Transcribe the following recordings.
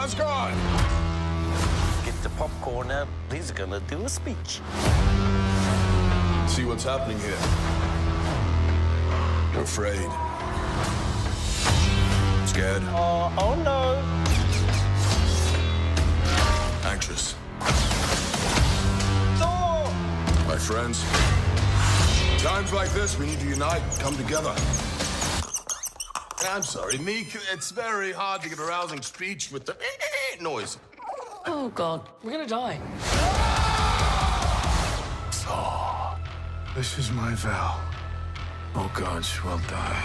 Asgard! Get the popcorn out. He's gonna do a speech. See what's happening here. You're afraid. Scared? Oh no. Anxious. Thor! My friends, times like this, we need to unite, come together. I'm sorry, Meek, it's very hard to get a rousing speech with the noise. Oh, God. We're gonna die. Thor, this is my vow. Oh, gods will die.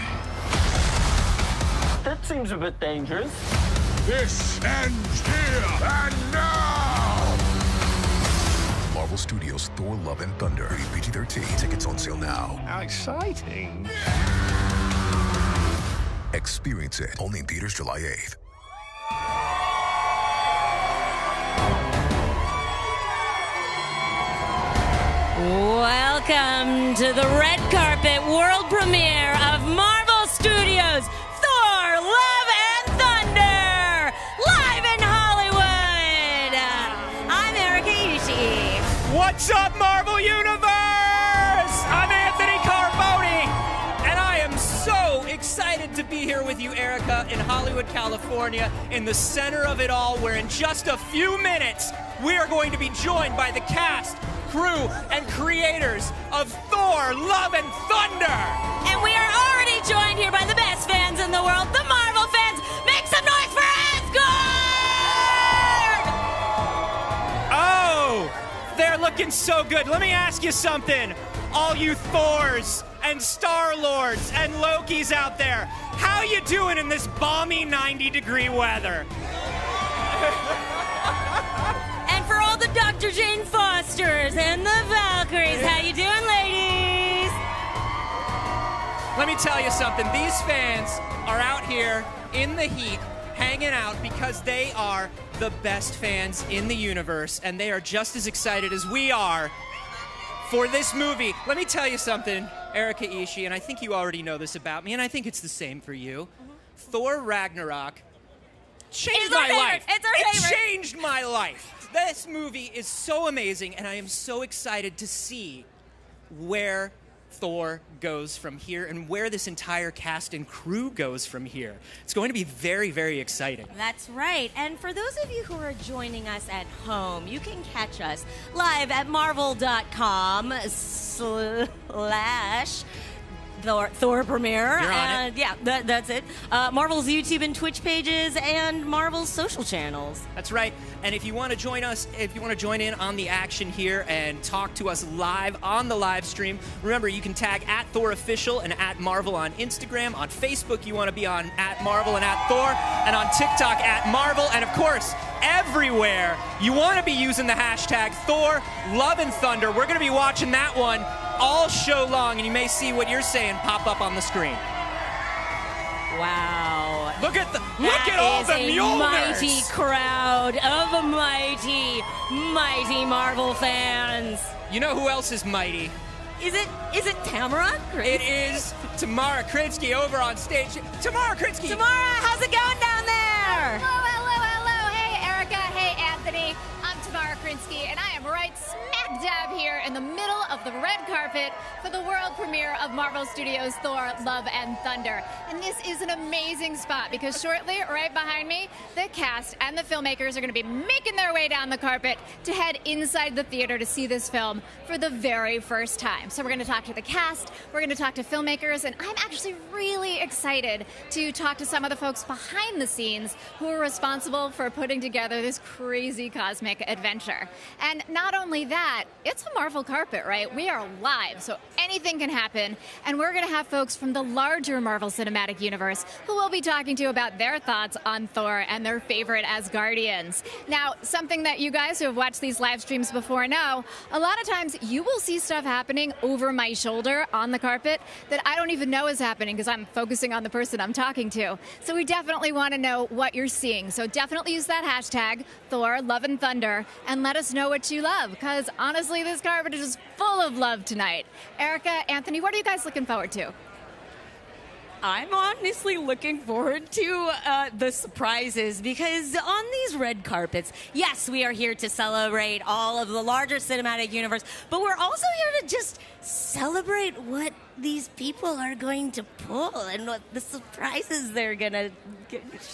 That seems a bit dangerous. This ends here and now! Marvel Studios' Thor: Love and Thunder. Rated PG-13. Tickets on sale now. How exciting. Experience it only in theaters July 8th. Welcome to the red carpet world premiere of Marvel Studios' Thor: Love and Thunder, live in Hollywood. I'm Erica Ishii. What's up, Marvel Universe? I'm Anthony Carboni, and I am so excited to be here with you, Erica, in Hollywood, California, in the center of it all, where in just a few minutes, we are going to be joined by the cast, crew, and creators of Thor: Love and Thunder. And we are already joined here by the best fans in the world, the Marvel fans. Make some noise for Asgard! Oh, they're looking so good. Let me ask you something, all you Thors and Star-Lords and Lokis out there. How you doing in this balmy 90-degree weather? And for all the Dr. Jane Fosters and the Valkyries, how you doing, ladies? Let me tell you something. These fans are out here in the heat, hanging out because they are the best fans in the universe, and they are just as excited as we are for this movie. Let me tell you something, Erica Ishii, and I think you already know this about me, and I think it's the same for you. Thor Ragnarok changed my life. It's our favorite. It changed my life. This movie is so amazing, and I am so excited to see where Thor goes from here and where this entire cast and crew goes from here. It's going to be very, very exciting. That's right. And for those of you who are joining us at home, you can catch us live at marvel.com/Thor premiere. You're on it. Yeah, that's it. Marvel's YouTube and Twitch pages and Marvel's social channels. That's right. And if you want to join us, if you want to join in on the action here and talk to us live on the live stream, remember you can tag @ThorOfficial and @Marvel on Instagram. On Facebook, you want to be on @Marvel and @Thor, and on TikTok @Marvel, and of course, everywhere you want to be using the hashtag Thor Love and Thunder. We're going to be watching that one all show long, and you may see what you're saying pop up on the screen. Wow. Look at all the Mjolnirs. Mighty crowd of mighty Marvel fans. You know who else is mighty? Is it Tamara? It is Tamara Krinsky over on stage. Tamara Krinsky. Tamara, how's it going down there? Hello. Hey, Erica. Hey, Anthony. I'm Tamara Krinsky, and I am right smack dab here in the middle of the red carpet for the world premiere of Marvel Studios' Thor: Love and Thunder. And this is an amazing spot because shortly, right behind me, the cast and the filmmakers are going to be making their way down the carpet to head inside the theater to see this film for the very first time. So we're going to talk to the cast, we're going to talk to filmmakers, and I'm actually really excited to talk to some of the folks behind the scenes who are responsible for putting together this crazy cosmic adventure. And not only that, it's a Marvel carpet, right? We are live, so anything can happen. And we're going to have folks from the larger Marvel Cinematic Universe who will be talking to about their thoughts on Thor and their favorite Asgardians. Now, something that you guys who have watched these live streams before know, a lot of times you will see stuff happening over my shoulder on the carpet that I don't even know is happening because I'm focusing on the person I'm talking to. So we definitely want to know what you're seeing. So definitely use that hashtag, Thor, Love and Thunder, and let us know what you love, because honestly, this carpet is just full of love tonight. Erica, Anthony, what are you guys looking forward to? I'm honestly looking forward to the surprises because on these red carpets, yes, we are here to celebrate all of the larger cinematic universe, but we're also here to just celebrate what these people are going to pull and what the surprises they're going to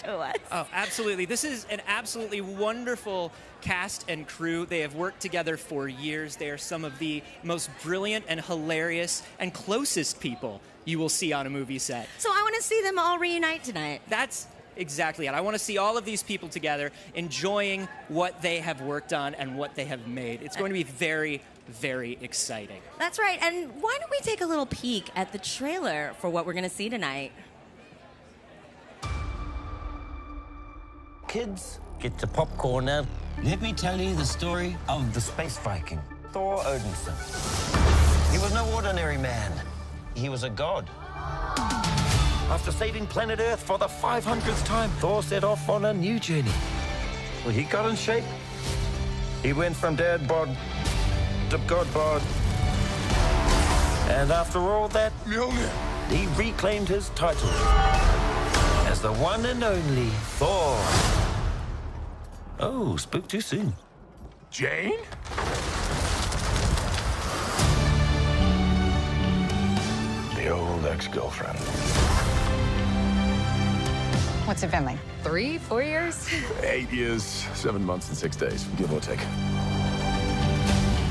show us. Oh, absolutely. This is an absolutely wonderful cast and crew. They have worked together for years. They are some of the most brilliant and hilarious and closest people you will see on a movie set. So I want to see them all reunite tonight. That's exactly it. I want to see all of these people together enjoying what they have worked on and what they have made. It's going to be very, very exciting. That's right. And why don't we take a little peek at the trailer for what we're going to see tonight? Kids, get your popcorn now. Let me tell you the story of the space Viking, Thor Odinson. He was no ordinary man. He was a god. After saving planet Earth for the 500th time, Thor set off on a new journey. Well, he got in shape. He went from dad bod to god bod. And after all that, he reclaimed his title as the one and only Thor. Oh, spoke too soon. Jane? The old ex-girlfriend. What's it been, like 3, 4 years? 8 years, 7 months, and 6 days, give or take.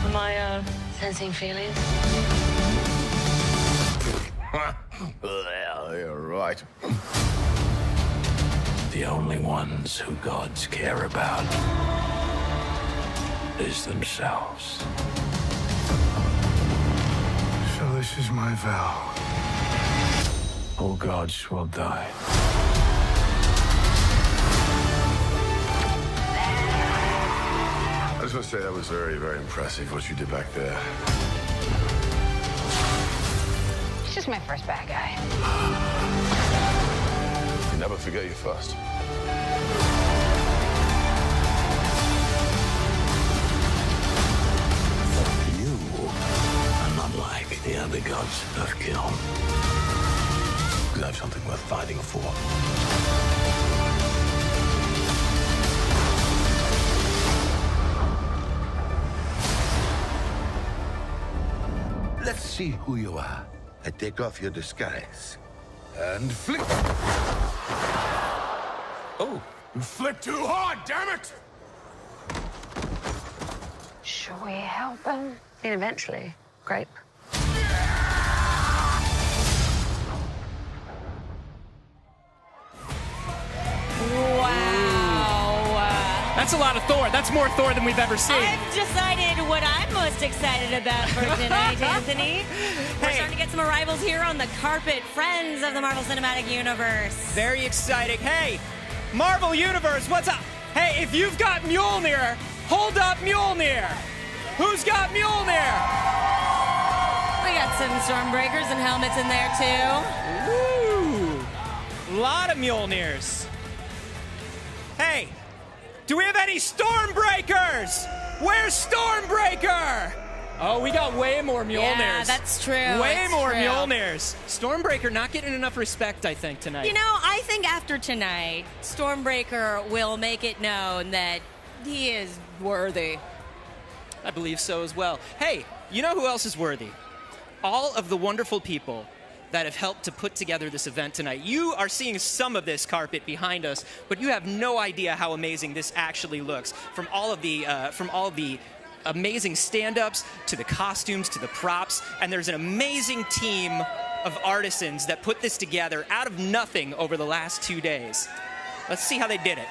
Am I, sensing feelings? Well, you're right. The only ones who gods care about is themselves. So this is my vow. All gods will die. I just want to say that was very, very impressive what you did back there. He's just my first bad guy. You never forget your first. You are not like the other gods of Gillan. Because I have something worth fighting for. Let's see who you are. I take off your disguise. And flick. Oh, you flipped too hard, damn it! Should we help him? And eventually, grape. Wow. That's a lot of Thor. That's more Thor than we've ever seen. I've decided what I'm most excited about for tonight, Anthony. We're starting to get some arrivals here on the carpet. Friends of the Marvel Cinematic Universe. Very exciting. Hey, Marvel Universe, what's up? Hey, if you've got Mjolnir, hold up Mjolnir. Who's got Mjolnir? We got some Stormbreakers and helmets in there, too. Ooh, a lot of Mjolnirs. Hey, do we have any Stormbreakers? Where's Stormbreaker? Oh, we got way more Mjolnirs. Yeah, that's true. Way That's more true. Mjolnirs. Stormbreaker not getting enough respect, I think, tonight. You know, I think after tonight, Stormbreaker will make it known that he is worthy. I believe so as well. Hey, you know who else is worthy? All of the wonderful people that have helped to put together this event tonight. You are seeing some of this carpet behind us, but you have no idea how amazing this actually looks. From all of the amazing stand-ups to the costumes to the props, and there's an amazing team of artisans that put this together out of nothing over the last 2 days. Let's see how they did it.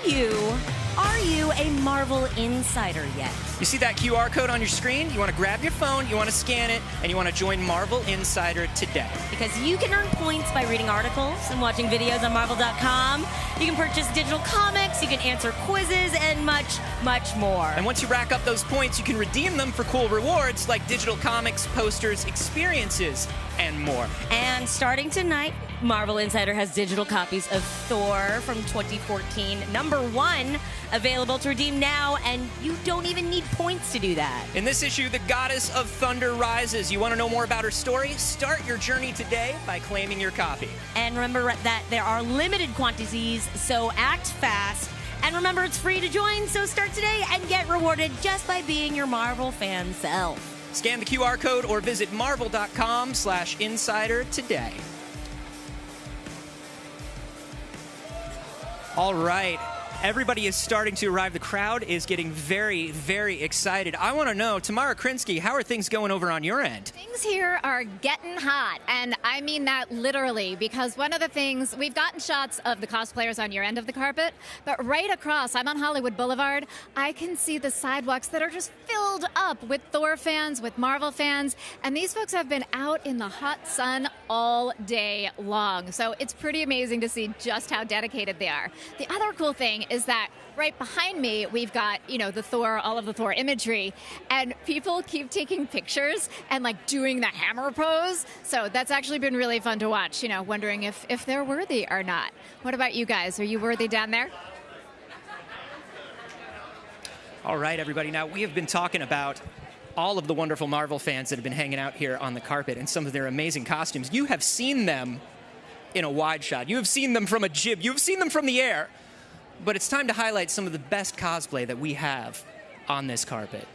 Are you a Marvel insider yet? You see that QR code on your screen? You want to grab your phone, you want to scan it, and you want to join Marvel Insider today. Because you can earn points by reading articles and watching videos on Marvel.com. You can purchase digital comics, you can answer quizzes, and much, much more. And once you rack up those points, you can redeem them for cool rewards like digital comics, posters, experiences, and more. And starting tonight, Marvel Insider has digital copies of Thor from 2014, #1, available to redeem now, and you don't even need points to do that. In this issue, the Goddess of Thunder rises. You want to know more about her story? Start your journey today by claiming your copy. And remember that there are limited quantities, so act fast. And remember, it's free to join, so start today and get rewarded just by being your Marvel fan self. Scan the QR code or visit marvel.com/insider today. All right. Everybody is starting to arrive. The crowd is getting very, very excited. I want to know, Tamara Krinsky, how are things going over on your end? Things here are getting hot, and I mean that literally, because one of the things, we've gotten shots of the cosplayers on your end of the carpet, but right across, I'm on Hollywood Boulevard, I can see the sidewalks that are just filled up with Thor fans, with Marvel fans, and these folks have been out in the hot sun all day long. So it's pretty amazing to see just how dedicated they are. The other cool thing is that right behind me, we've got, the Thor, all of the Thor imagery, and people keep taking pictures and like doing the hammer pose. So that's actually been really fun to watch, wondering if they're worthy or not. What about you guys? Are you worthy down there? All right, everybody. Now, we have been talking about all of the wonderful Marvel fans that have been hanging out here on the carpet and some of their amazing costumes. You have seen them in a wide shot. You have seen them from a jib. You have seen them from the air. But it's time to highlight some of the best cosplay that we have on this carpet.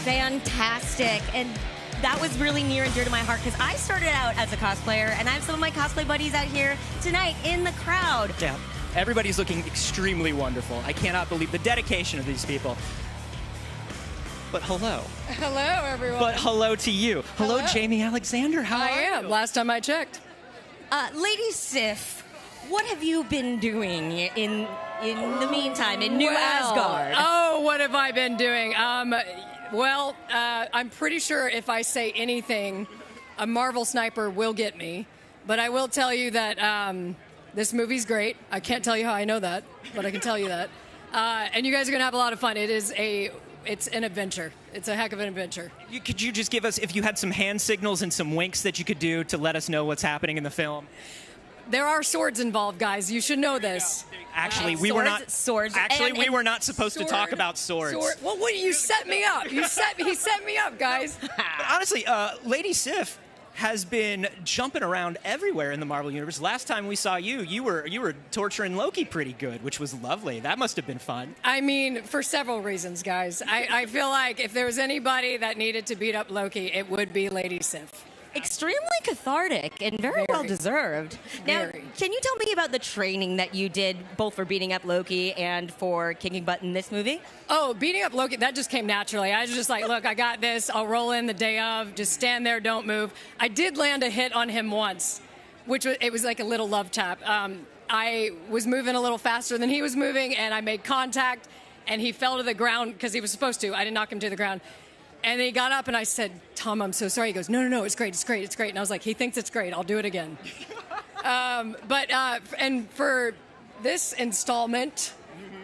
Fantastic. And that was really near and dear to my heart because I started out as a cosplayer, and I have some of my cosplay buddies out here tonight in the crowd. Yeah, everybody's looking extremely wonderful. I cannot believe the dedication of these people. But hello. Hello, everyone. But hello to you. Hello, Jamie Alexander. How are you? I am. Last time I checked. Lady Sif, what have you been doing in the meantime in New Asgard? Oh, what have I been doing? I'm pretty sure if I say anything, a Marvel sniper will get me. But I will tell you that this movie's great. I can't tell you how I know that, but I can tell you that. And you guys are going to have a lot of fun. It's an adventure. It's a heck of an adventure. Could you just give us, if you had some hand signals and some winks that you could do to let us know what's happening in the film? There are swords involved, guys. You should know this. Actually, we were not swords. Actually, we were not supposed to talk about swords. Well, you set me up. He set me up, guys. But honestly, Lady Sif has been jumping around everywhere in the Marvel Universe. Last time we saw you, you were torturing Loki pretty good, which was lovely. That must have been fun. I mean, for several reasons, guys. I feel like if there was anybody that needed to beat up Loki, it would be Lady Sif. extremely cathartic and very well deserved. Now, can you tell me about the training that you did both for beating up Loki and for kicking butt in this movie? Oh, beating up Loki, that just came naturally. I was just like, look, I got this. I'll roll in the day of. Just stand there, don't move. I did land a hit on him once, it was like a little love tap. I was moving a little faster than he was moving, and I made contact, and he fell to the ground because he was supposed to. I didn't knock him to the ground. And he got up, and I said, Tom, I'm so sorry. He goes, no, it's great. And I was like, he thinks it's great. I'll do it again. And for this installment,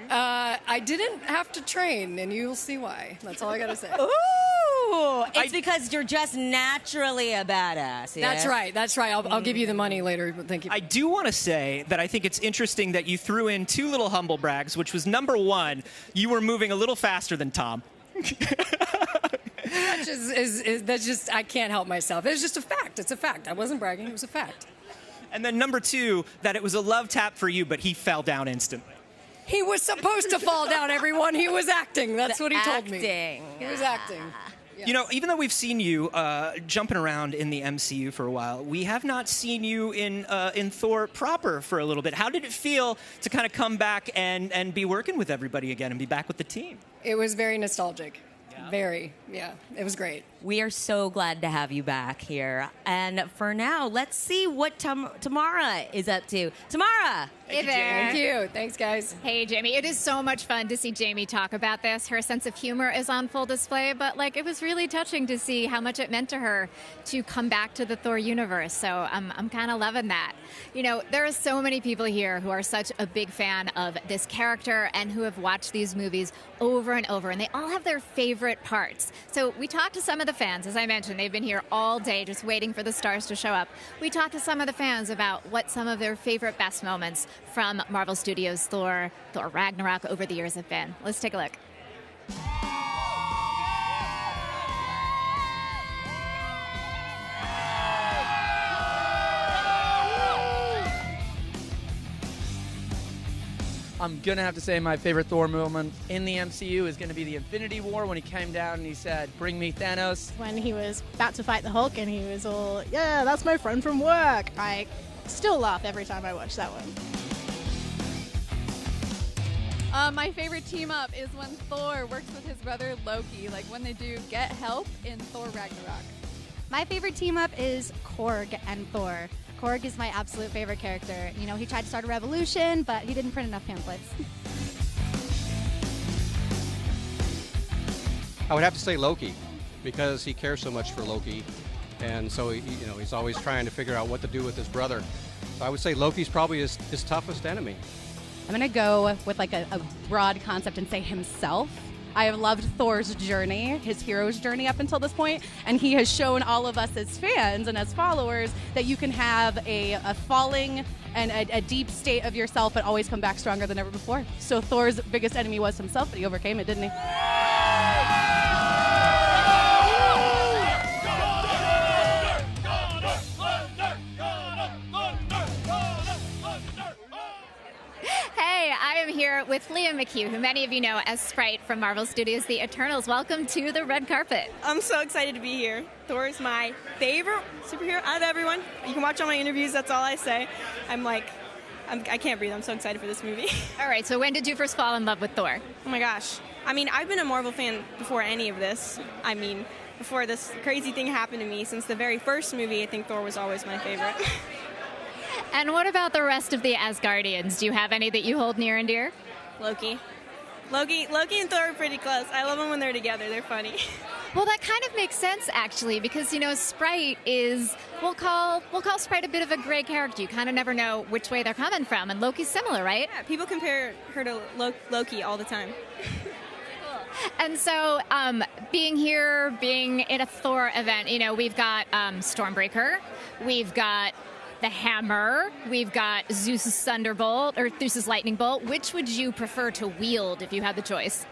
I didn't have to train, and you'll see why. That's all I got to say. Ooh, it's because you're just naturally a badass. Yeah? That's right. I'll give you the money later, but thank you. I do want to say that I think it's interesting that you threw in two little humble brags, which was number one, you were moving a little faster than Tom. That's just, I can't help myself. It's just a fact. It's a fact. I wasn't bragging. It was a fact. And then number two, that it was a love tap for you, but he fell down instantly. He was supposed to fall down, everyone. He was acting. That's what he told me. He was acting. Yes. You know, even though we've seen you jumping around in the MCU for a while, we have not seen you in Thor proper for a little bit. How did it feel to kind of come back and be working with everybody again and be back with the team? It was very nostalgic. Very, it was great. We are so glad to have you back here. And for now, let's see what Tamara is up to. Tamara! Hey there. Thank you. Thanks, guys. Hey, Jamie. It is so much fun to see Jamie talk about this. Her sense of humor is on full display, but it was really touching to see how much it meant to her to come back to the Thor universe. So I'm kind of loving that. You know, there are so many people here who are such a big fan of this character and who have watched these movies over and over, and they all have their favorite parts. So we talked to some of the fans. As I mentioned, they've been here all day just waiting for the stars to show up. We talked to some of the fans about what some of their favorite best moments from Marvel Studios' Thor Ragnarok over the years have been. Let's take a look. I'm going to have to say my favorite Thor moment in the MCU is going to be the Infinity War when he came down and he said, "Bring me Thanos." When he was about to fight the Hulk and he was all, "Yeah, that's my friend from work." I still laugh every time I watch that one. My favorite team up is when Thor works with his brother Loki, when they do get help in Thor Ragnarok. My favorite team up is Korg and Thor. Korg is my absolute favorite character. You know, he tried to start a revolution, but he didn't print enough pamphlets. I would have to say Loki, because he cares so much for Loki, and so he's always trying to figure out what to do with his brother. So I would say Loki's probably his toughest enemy. I'm going to go with a broad concept and say himself. I have loved Thor's journey, his hero's journey up until this point, and he has shown all of us as fans and as followers that you can have a falling and a deep state of yourself but always come back stronger than ever before. So Thor's biggest enemy was himself, but he overcame it, didn't he? I am here with Leah McHugh, who many of you know as Sprite from Marvel Studios' The Eternals. Welcome to the red carpet. I'm so excited to be here. Thor is my favorite superhero out of everyone. You can watch all my interviews, that's all I say. I can't breathe. I'm so excited for this movie. All right, so when did you first fall in love with Thor? Oh my gosh. I've been a Marvel fan before any of this. Before this crazy thing happened to me. Since the very first movie, I think Thor was always my favorite. And what about the rest of the Asgardians? Do you have any that you hold near and dear? Loki and Thor are pretty close. I love them when they're together. They're funny. Well, that kind of makes sense, actually, because, Sprite is, we'll call Sprite a bit of a gray character. You kind of never know which way they're coming from, and Loki's similar, right? Yeah, people compare her to Loki all the time. And so, being here, being in a Thor event, we've got Stormbreaker, we've got the hammer, we've got Zeus's thunderbolt, or Zeus's lightning bolt. Which would you prefer to wield if you had the choice?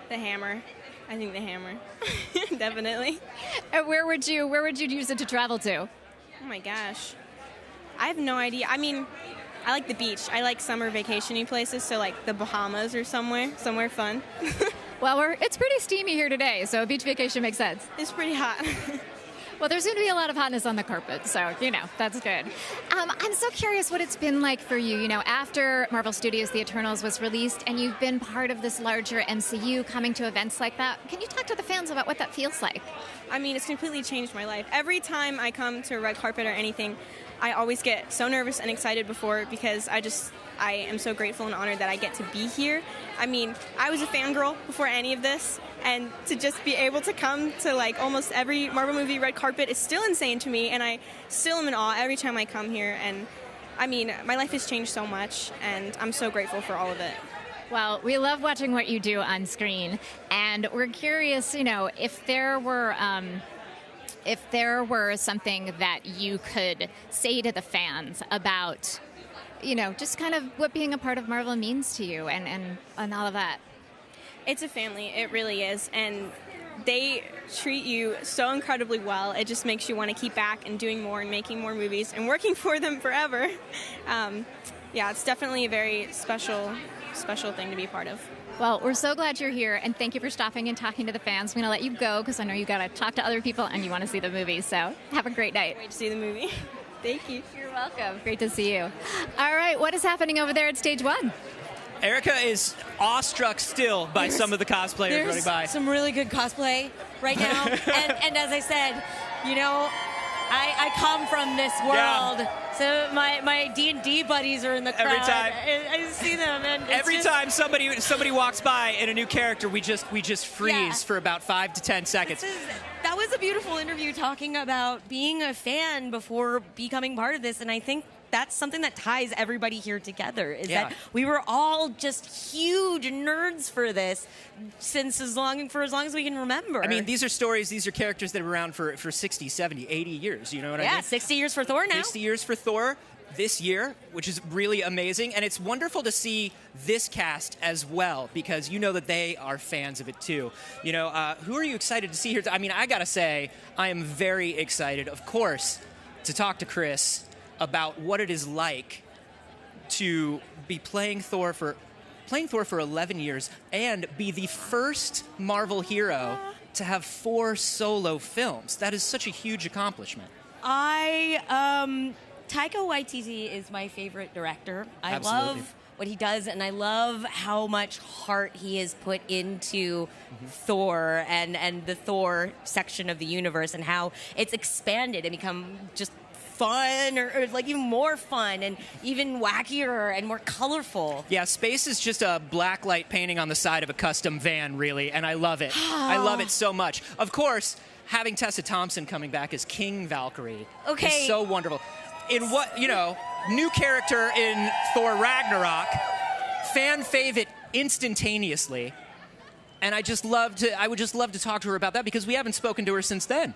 The hammer. I think the hammer. Definitely. And where would you use it to travel to? Oh my gosh. I have no idea. I like the beach. I like summer vacation-y places, so the Bahamas or somewhere fun. Well, it's pretty steamy here today, so a beach vacation makes sense. It's pretty hot. Well, there's going to be a lot of hotness on the carpet, so, that's good. I'm so curious what it's been like for you, after Marvel Studios' The Eternals was released, and you've been part of this larger MCU coming to events like that. Can you talk to the fans about what that feels like? I mean, it's completely changed my life. Every time I come to a red carpet or anything, I always get so nervous and excited before because I am so grateful and honored that I get to be here. I mean, I was a fangirl before any of this, and to just be able to come to like almost every Marvel movie red carpet is still insane to me, and I still am in awe every time I come here. And I mean, my life has changed so much, and I'm so grateful for all of it. Well, we love watching what you do on screen, and we're curious, if there were something that you could say to the fans about, just kind of what being a part of Marvel means to you and all of that. It's a family, it really is, and they treat you so incredibly well. It just makes you want to keep back and doing more and making more movies and working for them forever. It's definitely a very special thing to be a part of. Well, we're so glad you're here, and thank you for stopping and talking to the fans. I'm going to let you go because I know you got to talk to other people and you want to see the movie, so have a great night. Wait to see the movie. Thank you. You're welcome. Great to see you. All right, what is happening over there at Stage 1? Erica is awestruck still by some of the cosplayers running by. Some really good cosplay right now. and as I said, I come from this world. Yeah. So my D&D buddies are in the crowd. Every time. I see them. And every time somebody walks by in a new character, we just freeze for about 5 to 10 seconds. That was a beautiful interview talking about being a fan before becoming part of this, and I think that's something that ties everybody here together, is that we were all just huge nerds for this as long as we can remember. I mean, these are stories, these are characters that have been around for 60, 70, 80 years, you know what I mean? Yeah, 60 years for Thor now. 60 years for Thor this year, which is really amazing, and it's wonderful to see this cast as well, because you know that they are fans of it too. Who are you excited to see here? I mean, I gotta say, I am very excited, of course, to talk to Chris about what it is like to be playing Thor for 11 years and be the first Marvel hero to have 4 solo films. That is such a huge accomplishment. Taika Waititi is my favorite director. I love what he does, and I love how much heart he has put into Thor and the Thor section of the universe, and how it's expanded and become just fun or like even more fun and even wackier and more colorful. Yeah, space is just a black light painting on the side of a custom van, really, and I love it. I love it so much. Of course, having Tessa Thompson coming back as King Valkyrie is so wonderful. In what, new character in Thor Ragnarok, fan fave instantaneously, and I would just love to talk to her about that because we haven't spoken to her since then.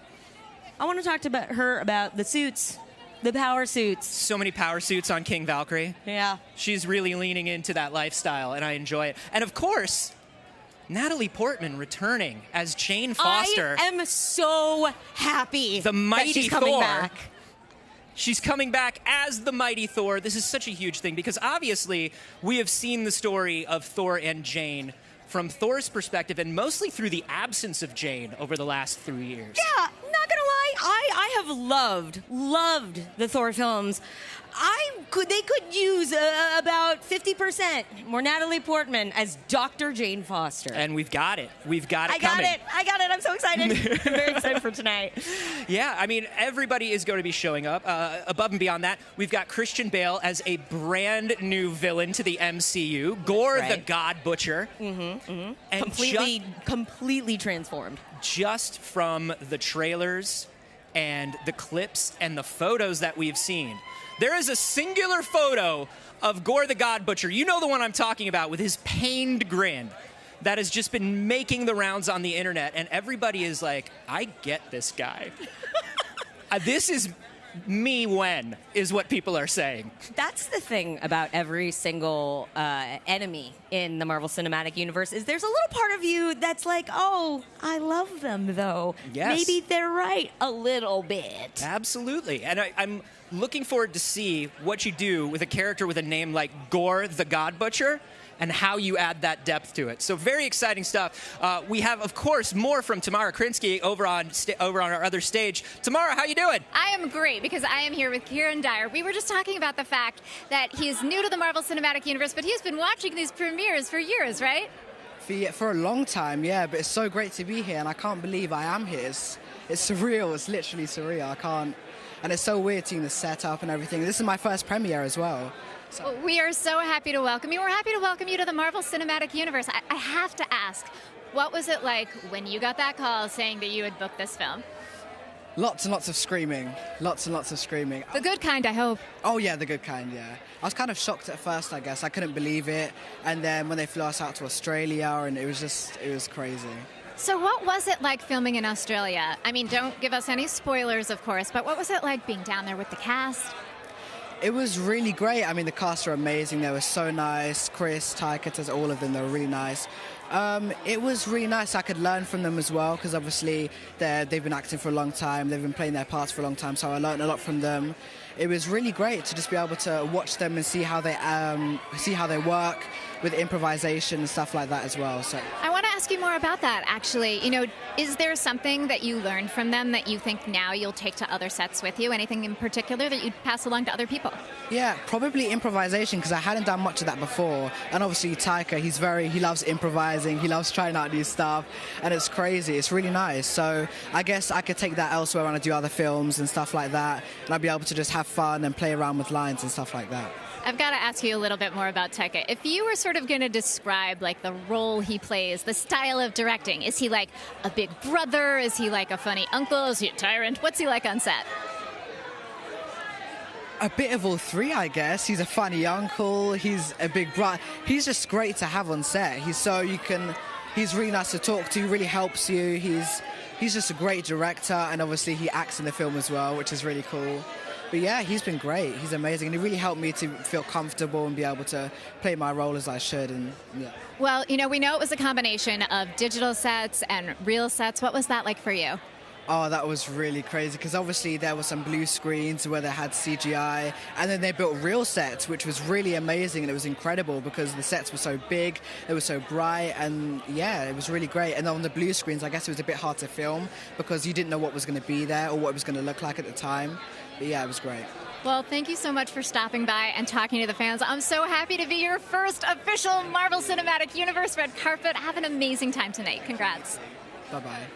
I want to talk to her about the suits. The power suits. So many power suits on King Valkyrie. Yeah. She's really leaning into that lifestyle, and I enjoy it. And of course, Natalie Portman returning as Jane Foster. I am so happy the mighty that she's coming Thor. Back. She's coming back as the mighty Thor. This is such a huge thing because obviously we have seen the story of Thor and Jane from Thor's perspective and mostly through the absence of Jane over the last 3 years. Yeah, not gonna lie, I have loved the Thor films. They could use about 50% more Natalie Portman as Dr. Jane Foster. And we've got it. We've got it I coming. got it. I'm so excited. I'm very excited for tonight. Yeah, I mean, everybody is going to be showing up. Above and beyond that, we've got Christian Bale as a brand new villain to the MCU. Gore, the God Butcher. And completely transformed. Just from the trailers and the clips and the photos that we've seen. There is a singular photo of Gore the God Butcher. You know the one I'm talking about with his pained grin that has just been making the rounds on the internet. And everybody is like, I get this guy. This is me when, is what people are saying. That's the thing about every single enemy in the Marvel Cinematic Universe is there's a little part of you that's like, oh, I love them, though. Yes. Maybe they're right a little bit. Absolutely. And I'm looking forward to see what you do with a character with a name like Gore the God Butcher and how you add that depth to it. So very exciting stuff. We have, of course, more from Tamara Krinsky over on our other stage. Tamara, how you doing? I am great because I am here with Kieran Dyer. We were just talking about the fact that he is new to the Marvel Cinematic Universe, but he's been watching these premieres for years, right? For a long time, yeah, but it's so great to be here, and I can't believe I am here. It's surreal. It's literally surreal. I can't, and it's so weird seeing the setup and everything. This is my first premiere as well. So. We are so happy to welcome you. We're happy to welcome you to the Marvel Cinematic Universe. I have to ask, what was it like when you got that call saying that you had booked this film? Lots and lots of screaming. Lots and lots of screaming. The good kind, I hope. Oh, yeah, the good kind, yeah. I was kind of shocked at first, I guess. I couldn't believe it. And then when they flew us out to Australia, and it was crazy. So what was it like filming in Australia? I mean, don't give us any spoilers, of course, but what was it like being down there with the cast? It was really great. I mean, the cast were amazing. They were so nice. Chris, Tyco, all of them, they were really nice. It was really nice. I could learn from them as well, because obviously they've been acting for a long time. They've been playing their parts for a long time, so I learned a lot from them. It was really great to just be able to watch them and see how they work with improvisation and stuff like that as well. So I want to ask you more about that, actually. You know, is there something that you learned from them that you think now you'll take to other sets with you? Anything in particular that you'd pass along to other people? Yeah, probably improvisation, because I hadn't done much of that before. And obviously Tyco, he loves improvising, he loves trying out new stuff, and it's crazy, it's really nice. So I guess I could take that elsewhere when I do other films and stuff like that, and I'd be able to just have fun and play around with lines and stuff like that. I've got to ask you a little bit more about Tyco. If you were sort of going to describe like the role he plays, the style of directing, is he like a big brother? Is he like a funny uncle? Is he a tyrant? What's he like on set? A bit of all three, I guess. He's a funny uncle. He's a big brother. He's just great to have on set. He's really nice to talk to. Really helps you. He's just a great director, and obviously he acts in the film as well, which is really cool. But yeah, he's been great. He's amazing, and he really helped me to feel comfortable and be able to play my role as I should. And yeah. Well, you know, we know it was a combination of digital sets and real sets. What was that like for you? Oh, that was really crazy, because obviously there were some blue screens where they had CGI, and then they built real sets, which was really amazing, and it was incredible because the sets were so big, they were so bright, and yeah, it was really great. And on the blue screens, I guess it was a bit hard to film because you didn't know what was going to be there or what it was going to look like at the time. But yeah, it was great. Well, thank you so much for stopping by and talking to the fans. I'm so happy to be your first official Marvel Cinematic Universe red carpet. Have an amazing time tonight. Congrats. Bye-bye.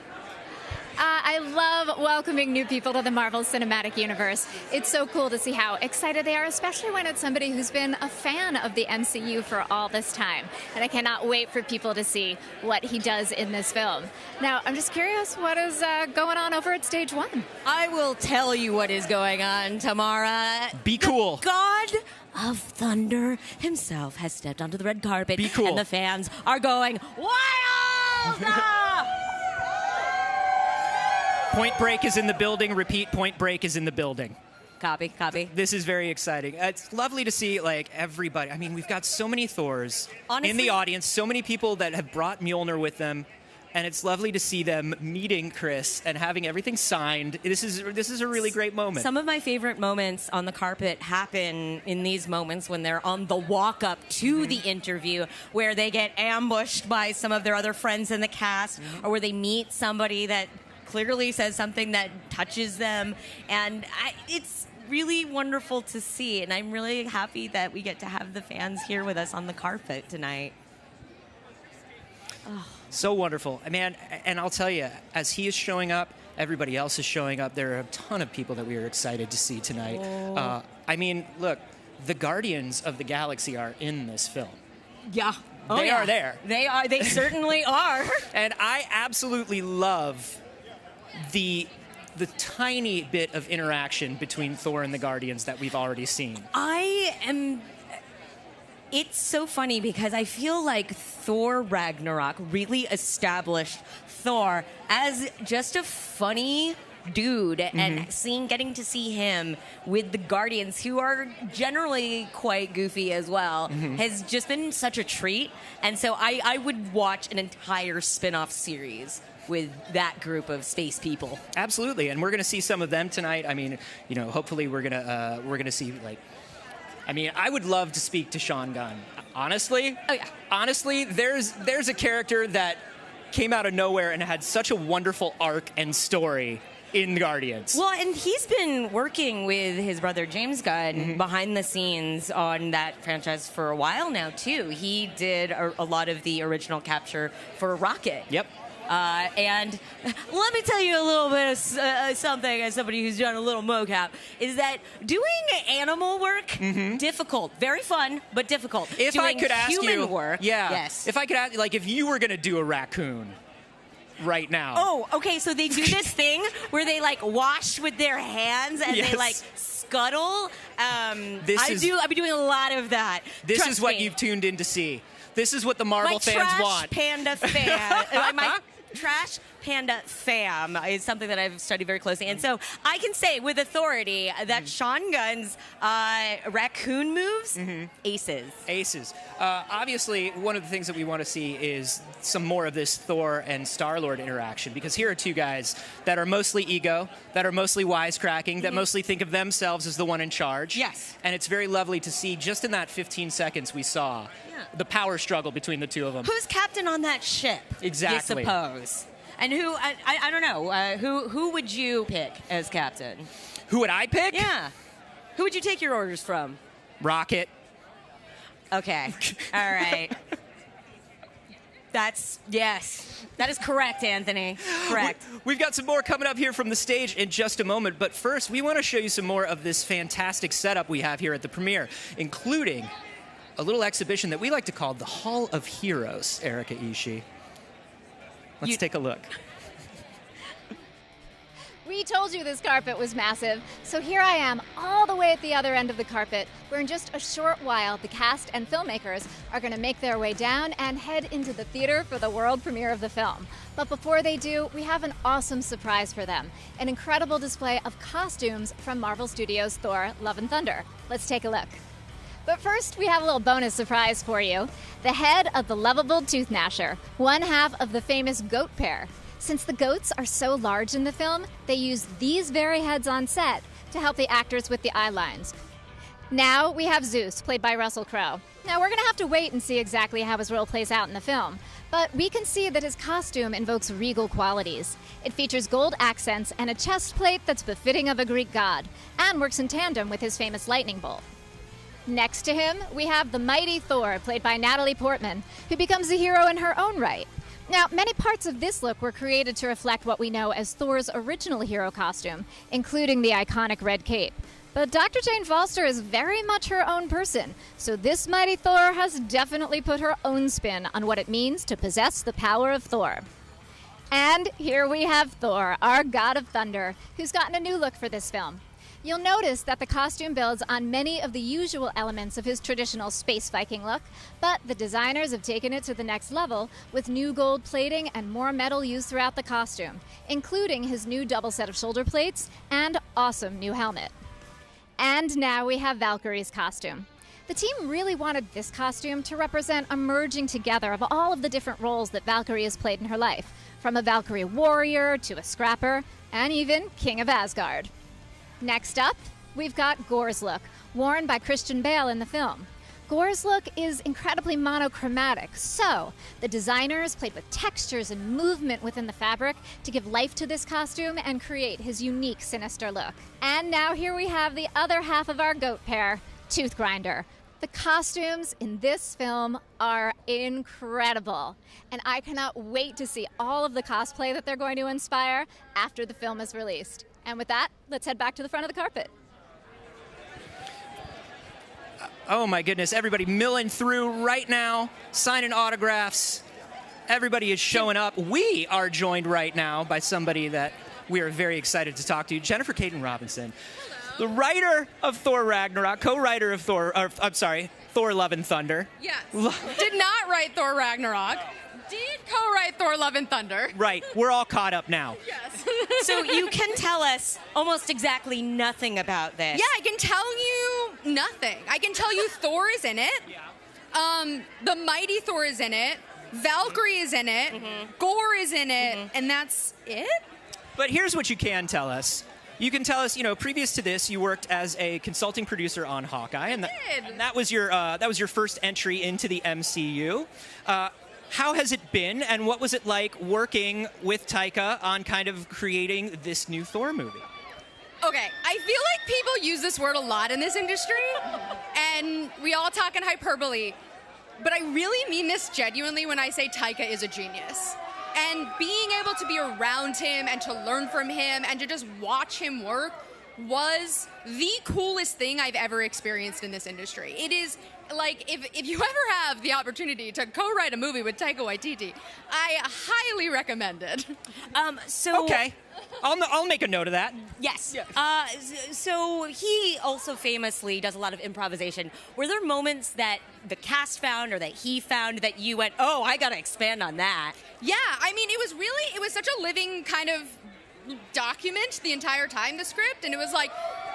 I love welcoming new people to the Marvel Cinematic Universe. It's so cool to see how excited they are, especially when it's somebody who's been a fan of the MCU for all this time. And I cannot wait for people to see what he does in this film. Now, I'm just curious, what is going on over at Stage 1? I will tell you what is going on, Tamara. Be cool. The God of Thunder himself has stepped onto the red carpet. Be cool. And the fans are going wild! Point Break is in the building. Repeat, Point Break is in the building. Copy. This is very exciting. It's lovely to see, like, everybody. I mean, we've got so many Thors in the audience, so many people that have brought Mjolnir with them, and it's lovely to see them meeting Chris and having everything signed. This is a really great moment. Some of my favorite moments on the carpet happen in these moments when they're on the walk up to the interview, where they get ambushed by some of their other friends in the cast, or where they meet somebody that clearly says something that touches them, and it's really wonderful to see, and I'm really happy that we get to have the fans here with us on the carpet tonight. Oh. So wonderful. Man, and I'll tell you, as he is showing up, everybody else is showing up. There are a ton of people that we are excited to see tonight. Oh. I mean, look, the Guardians of the Galaxy are in this film. Yeah. They are there. They are. They certainly are. And I absolutely love the tiny bit of interaction between Thor and the Guardians that we've already seen. It's so funny because I feel like Thor Ragnarok really established Thor as just a funny dude, and getting to see him with the Guardians, who are generally quite goofy as well, has just been such a treat. And so I would watch an entire spin-off series with that group of space people. Absolutely, and we're going to see some of them tonight. I mean, you know, hopefully we're going to see, like, I mean, I would love to speak to Sean Gunn. Honestly? Oh, yeah. Honestly, there's a character that came out of nowhere and had such a wonderful arc and story in Guardians. Well, and he's been working with his brother James Gunn behind the scenes on that franchise for a while now, too. He did a lot of the original capture for Rocket. Yep. And let me tell you a little bit of something as somebody who's done a little mocap, is that doing animal work, difficult. Very fun, but difficult. If doing I could ask human you, work, yes. If I could ask, like, if you were going to do a raccoon right now. Oh, okay, so they do this thing where they, like, wash with their hands and they, like, scuttle. I've been doing a lot of that. This is what you've tuned in to see. This is what the Marvel fans want. Panda fan. My trash panda fam is something that I've studied very closely. And so I can say with authority that Sean Gunn's raccoon moves, aces. Aces. Obviously, one of the things that we want to see is some more of this Thor and Star-Lord interaction, because here are two guys that are mostly ego, that are mostly wisecracking, that mostly think of themselves as the one in charge. Yes. And it's very lovely to see, just in that 15 seconds we saw, the power struggle between the two of them. Who's captain on that ship? Exactly. You suppose. And who, I don't know, who would you pick as captain? Who would I pick? Yeah. Who would you take your orders from? Rocket. Okay. All right. Yes. That is correct, Anthony. Correct. We've got some more coming up here from the stage in just a moment, but first we want to show you some more of this fantastic setup we have here at the premiere, including a little exhibition that we like to call the Hall of Heroes, Erica Ishii. Let's take a look. We told you this carpet was massive, so here I am, all the way at the other end of the carpet, where in just a short while, the cast and filmmakers are going to make their way down and head into the theater for the world premiere of the film. But before they do, we have an awesome surprise for them, an incredible display of costumes from Marvel Studios' Thor: Love and Thunder. Let's take a look. But first, we have a little bonus surprise for you. The head of the lovable tooth gnasher, one half of the famous goat pair. Since the goats are so large in the film, they use these very heads on set to help the actors with the eye lines. Now we have Zeus, played by Russell Crowe. Now we're going to have to wait and see exactly how his role plays out in the film, but we can see that his costume invokes regal qualities. It features gold accents and a chest plate that's befitting of a Greek god, and works in tandem with his famous lightning bolt. Next to him, we have the mighty Thor, played by Natalie Portman, who becomes a hero in her own right. Now, many parts of this look were created to reflect what we know as Thor's original hero costume, including the iconic red cape. But Dr. Jane Foster is very much her own person, so this mighty Thor has definitely put her own spin on what it means to possess the power of Thor. And here we have Thor, our god of thunder, who's gotten a new look for this film. You'll notice that the costume builds on many of the usual elements of his traditional space Viking look, but the designers have taken it to the next level with new gold plating and more metal used throughout the costume, including his new double set of shoulder plates and awesome new helmet. And now we have Valkyrie's costume. The team really wanted this costume to represent a merging together of all of the different roles that Valkyrie has played in her life, from a Valkyrie warrior to a scrapper, and even King of Asgard. Next up, we've got Gore's look, worn by Christian Bale in the film. Gore's look is incredibly monochromatic, so the designers played with textures and movement within the fabric to give life to this costume and create his unique, sinister look. And now here we have the other half of our goat pair, Tooth Grinder. The costumes in this film are incredible, and I cannot wait to see all of the cosplay that they're going to inspire after the film is released. And with that, let's head back to the front of the carpet. Oh my goodness, everybody milling through right now, signing autographs. Everybody is showing up. We are joined right now by somebody that we are very excited to talk to, Jennifer Cayden Robinson. Hello. The writer of Thor Ragnarok, co-writer of Thor Love and Thunder. Yes. Did not write Thor Ragnarok. Did co-write Thor Love and Thunder. Right. We're all caught up now. Yes. So you can tell us almost exactly nothing about this. Yeah, I can tell you nothing. I can tell you Thor is in it. Yeah. The mighty Thor is in it. Valkyrie is in it. Mm-hmm. Gore is in it. Mm-hmm. And that's it? But here's what you can tell us. you can tell us, previous to this, you worked as a consulting producer on Hawkeye, and that was your first entry into the MCU. How has it been, and what was it like working with Tyco on kind of creating this new Thor movie? Okay, I feel like people use this word a lot in this industry, and we all talk in hyperbole, but I really mean this genuinely when I say Tyco is a genius. And being able to be around him and to learn from him and to just watch him work was the coolest thing I've ever experienced in this industry. It is like, if you ever have the opportunity to co-write a movie with Taika Waititi, I highly recommend it. Okay. I'll make a note of that. Yes. So he also famously does a lot of improvisation. Were there moments that the cast found or that he found that you went, oh, I got to expand on that? Yeah, I mean, it was such a living kind of document the entire time, the script, and it was like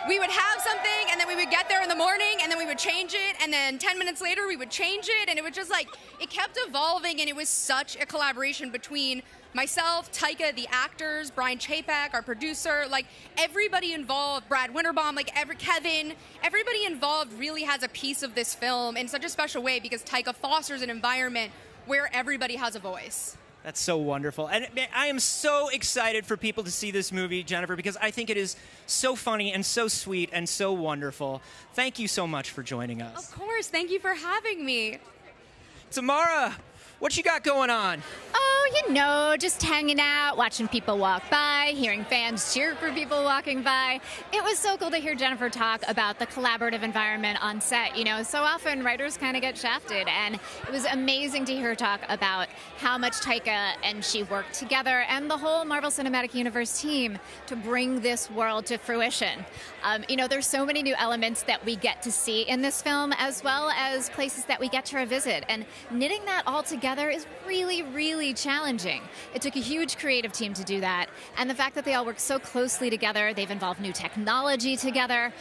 we would have something and then we would get there in the morning and then we would change it and then 10 minutes later we would change it, and it was just like it kept evolving, and it was such a collaboration between myself, Tyco, the actors, Brian Chapek, our producer, like everybody involved, Brad Winterbaum, like Kevin, everybody involved really has a piece of this film in such a special way because Tyco fosters an environment where everybody has a voice. That's so wonderful. And I am so excited for people to see this movie, Jennifer, because I think it is so funny and so sweet and so wonderful. Thank you so much for joining us. Of course. Thank you for having me. Tamara, what you got going on? Oh, just hanging out, watching people walk by, hearing fans cheer for people walking by. It was so cool to hear Jennifer talk about the collaborative environment on set. So often writers kind of get shafted, and it was amazing to hear her talk about how much Tyco and she worked together and the whole Marvel Cinematic Universe team to bring this world to fruition. There's so many new elements that we get to see in this film, as well as places that we get to revisit, and knitting that all together is really, really challenging. It took a huge creative team to do that, and the fact that they all work so closely together, they've involved new technology together.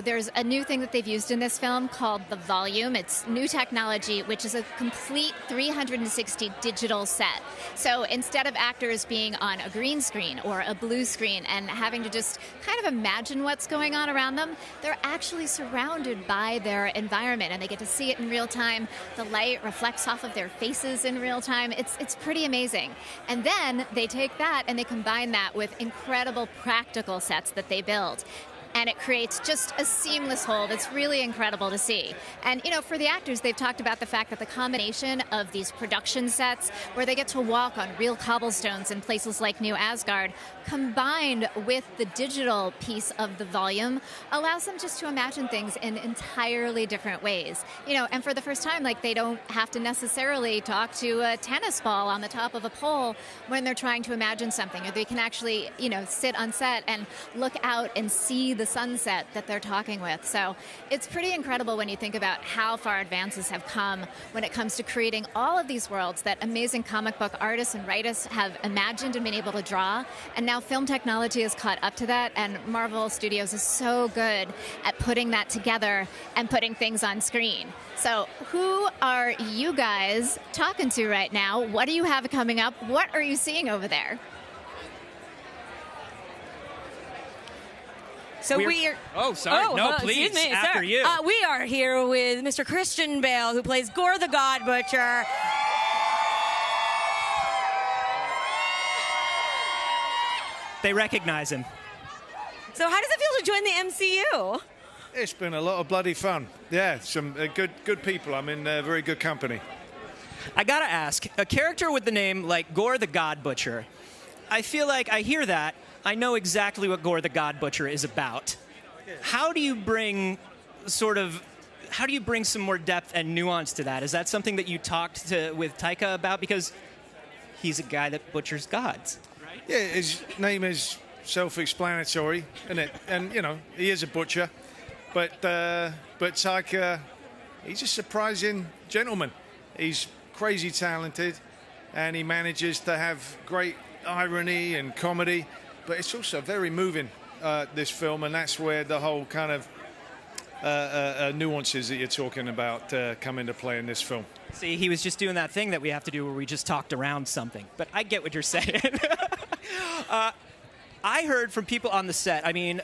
There's a new thing that they've used in this film called the Volume. It's new technology, which is a complete 360 digital set. So instead of actors being on a green screen or a blue screen and having to just kind of imagine what's going on around them, they're actually surrounded by their environment, and they get to see it in real time. The light reflects off of their faces in real time. It's pretty amazing. And then they take that and they combine that with incredible practical sets that they build. And it creates just a seamless whole that's really incredible to see. And, for the actors, they've talked about the fact that the combination of these production sets where they get to walk on real cobblestones in places like New Asgard, combined with the digital piece of the Volume, allows them just to imagine things in entirely different ways. And for the first time, they don't have to necessarily talk to a tennis ball on the top of a pole when they're trying to imagine something, or they can actually, sit on set and look out and see the sunset that they're talking with. So it's pretty incredible when you think about how far advances have come when it comes to creating all of these worlds that amazing comic book artists and writers have imagined and been able to draw. And now film technology has caught up to that, and Marvel Studios is so good at putting that together and putting things on screen. So who are you guys talking to right now? What do you have coming up? What are you seeing over there? So we are. Oh, sorry. No, please. Excuse me, after sir. you. We are here with Mr. Christian Bale, who plays Gore the God Butcher. They recognize him. So how does it feel to join the MCU? It's been a lot of bloody fun. Yeah, some good people. I'm in very good company. I gotta ask, a character with the name like Gore the God Butcher, I feel like I hear that, I know exactly what Gore the God Butcher is about. How do you bring some more depth and nuance to that? Is that something that you talked with Tyco about? Because he's a guy that butchers gods, right? Yeah, his name is self-explanatory, isn't it? And, he is a butcher. But Tyco, he's a surprising gentleman. He's crazy talented, and he manages to have great irony and comedy. But it's also very moving, this film, and that's where the whole kind of nuances that you're talking about come into play in this film. See, he was just doing that thing that we have to do where we just talked around something. But I get what you're saying. I heard from people on the set. I mean,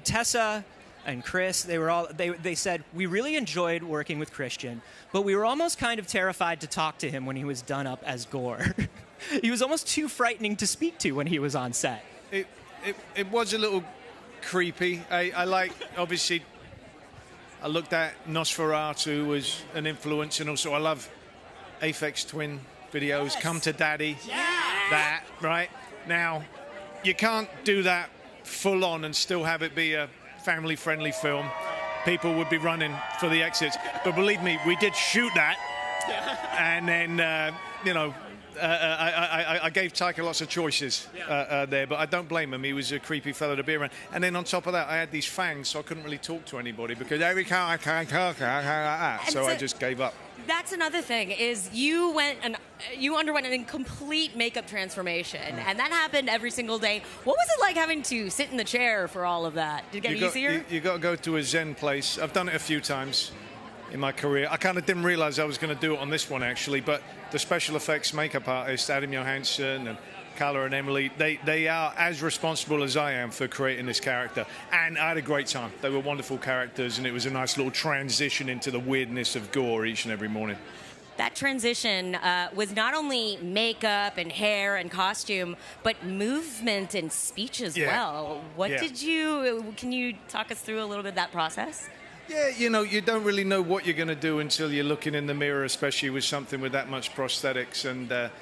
Tessa and Chris, they said, we really enjoyed working with Christian, but we were almost kind of terrified to talk to him when he was done up as Gore. He was almost too frightening to speak to when he was on set. It was a little creepy. I like, obviously, I looked at Nosferatu as an influence, and also I love Aphex Twin videos, Come to Daddy, that, right? Now, you can't do that full on and still have it be a family-friendly film. People would be running for the exits. But believe me, we did shoot that. And then, I gave Tyco lots of choices there, but I don't blame him. He was a creepy fellow to be around. And then on top of that, I had these fangs, so I couldn't really talk to anybody because every time I can't talk, so I just gave up. That's another thing, is you underwent a complete makeup transformation, and that happened every single day. What was it like having to sit in the chair for all of that? Did it get easier? You got to go to a Zen place. I've done it a few times in my career. I kind of didn't realize I was going to do it on this one, actually, but the special effects makeup artists, Adam Johansson and Carla and Emily, they are as responsible as I am for creating this character. And I had a great time. They were wonderful characters, and it was a nice little transition into the weirdness of Gore each and every morning. That transition was not only makeup and hair and costume, but movement and speech as well. Can you talk us through a little bit of that process? Yeah, you don't really know what you're going to do until you're looking in the mirror, especially with something with that much prosthetics. And, that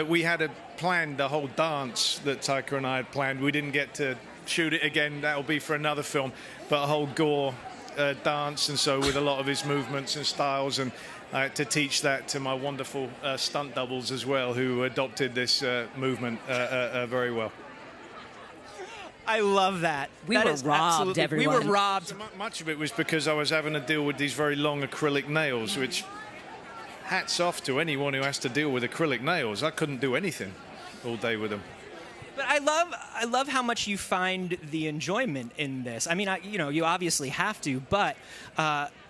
we had planned the whole dance that Tyco and I had planned. We didn't get to shoot it again. That'll be for another film. But a whole Gore dance, and so with a lot of his movements and styles. And I had to teach that to my wonderful stunt doubles as well, who adopted this movement very well. I love that. We were robbed, everyone. We were robbed. So much of it was because I was having to deal with these very long acrylic nails, which hats off to anyone who has to deal with acrylic nails. I couldn't do anything all day with them. But I love how much you find the enjoyment in this. I mean, you obviously have to, but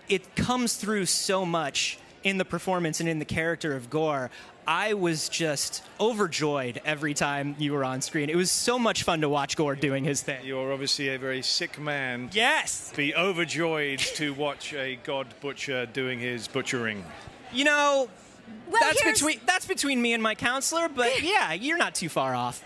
it comes through so much in the performance and in the character of Gore. I was just overjoyed every time you were on screen. It was so much fun to watch Gore doing his thing. You're obviously a very sick man. Yes! Be overjoyed to watch a god butcher doing his butchering. That's between me and my counselor, but yeah, you're not too far off.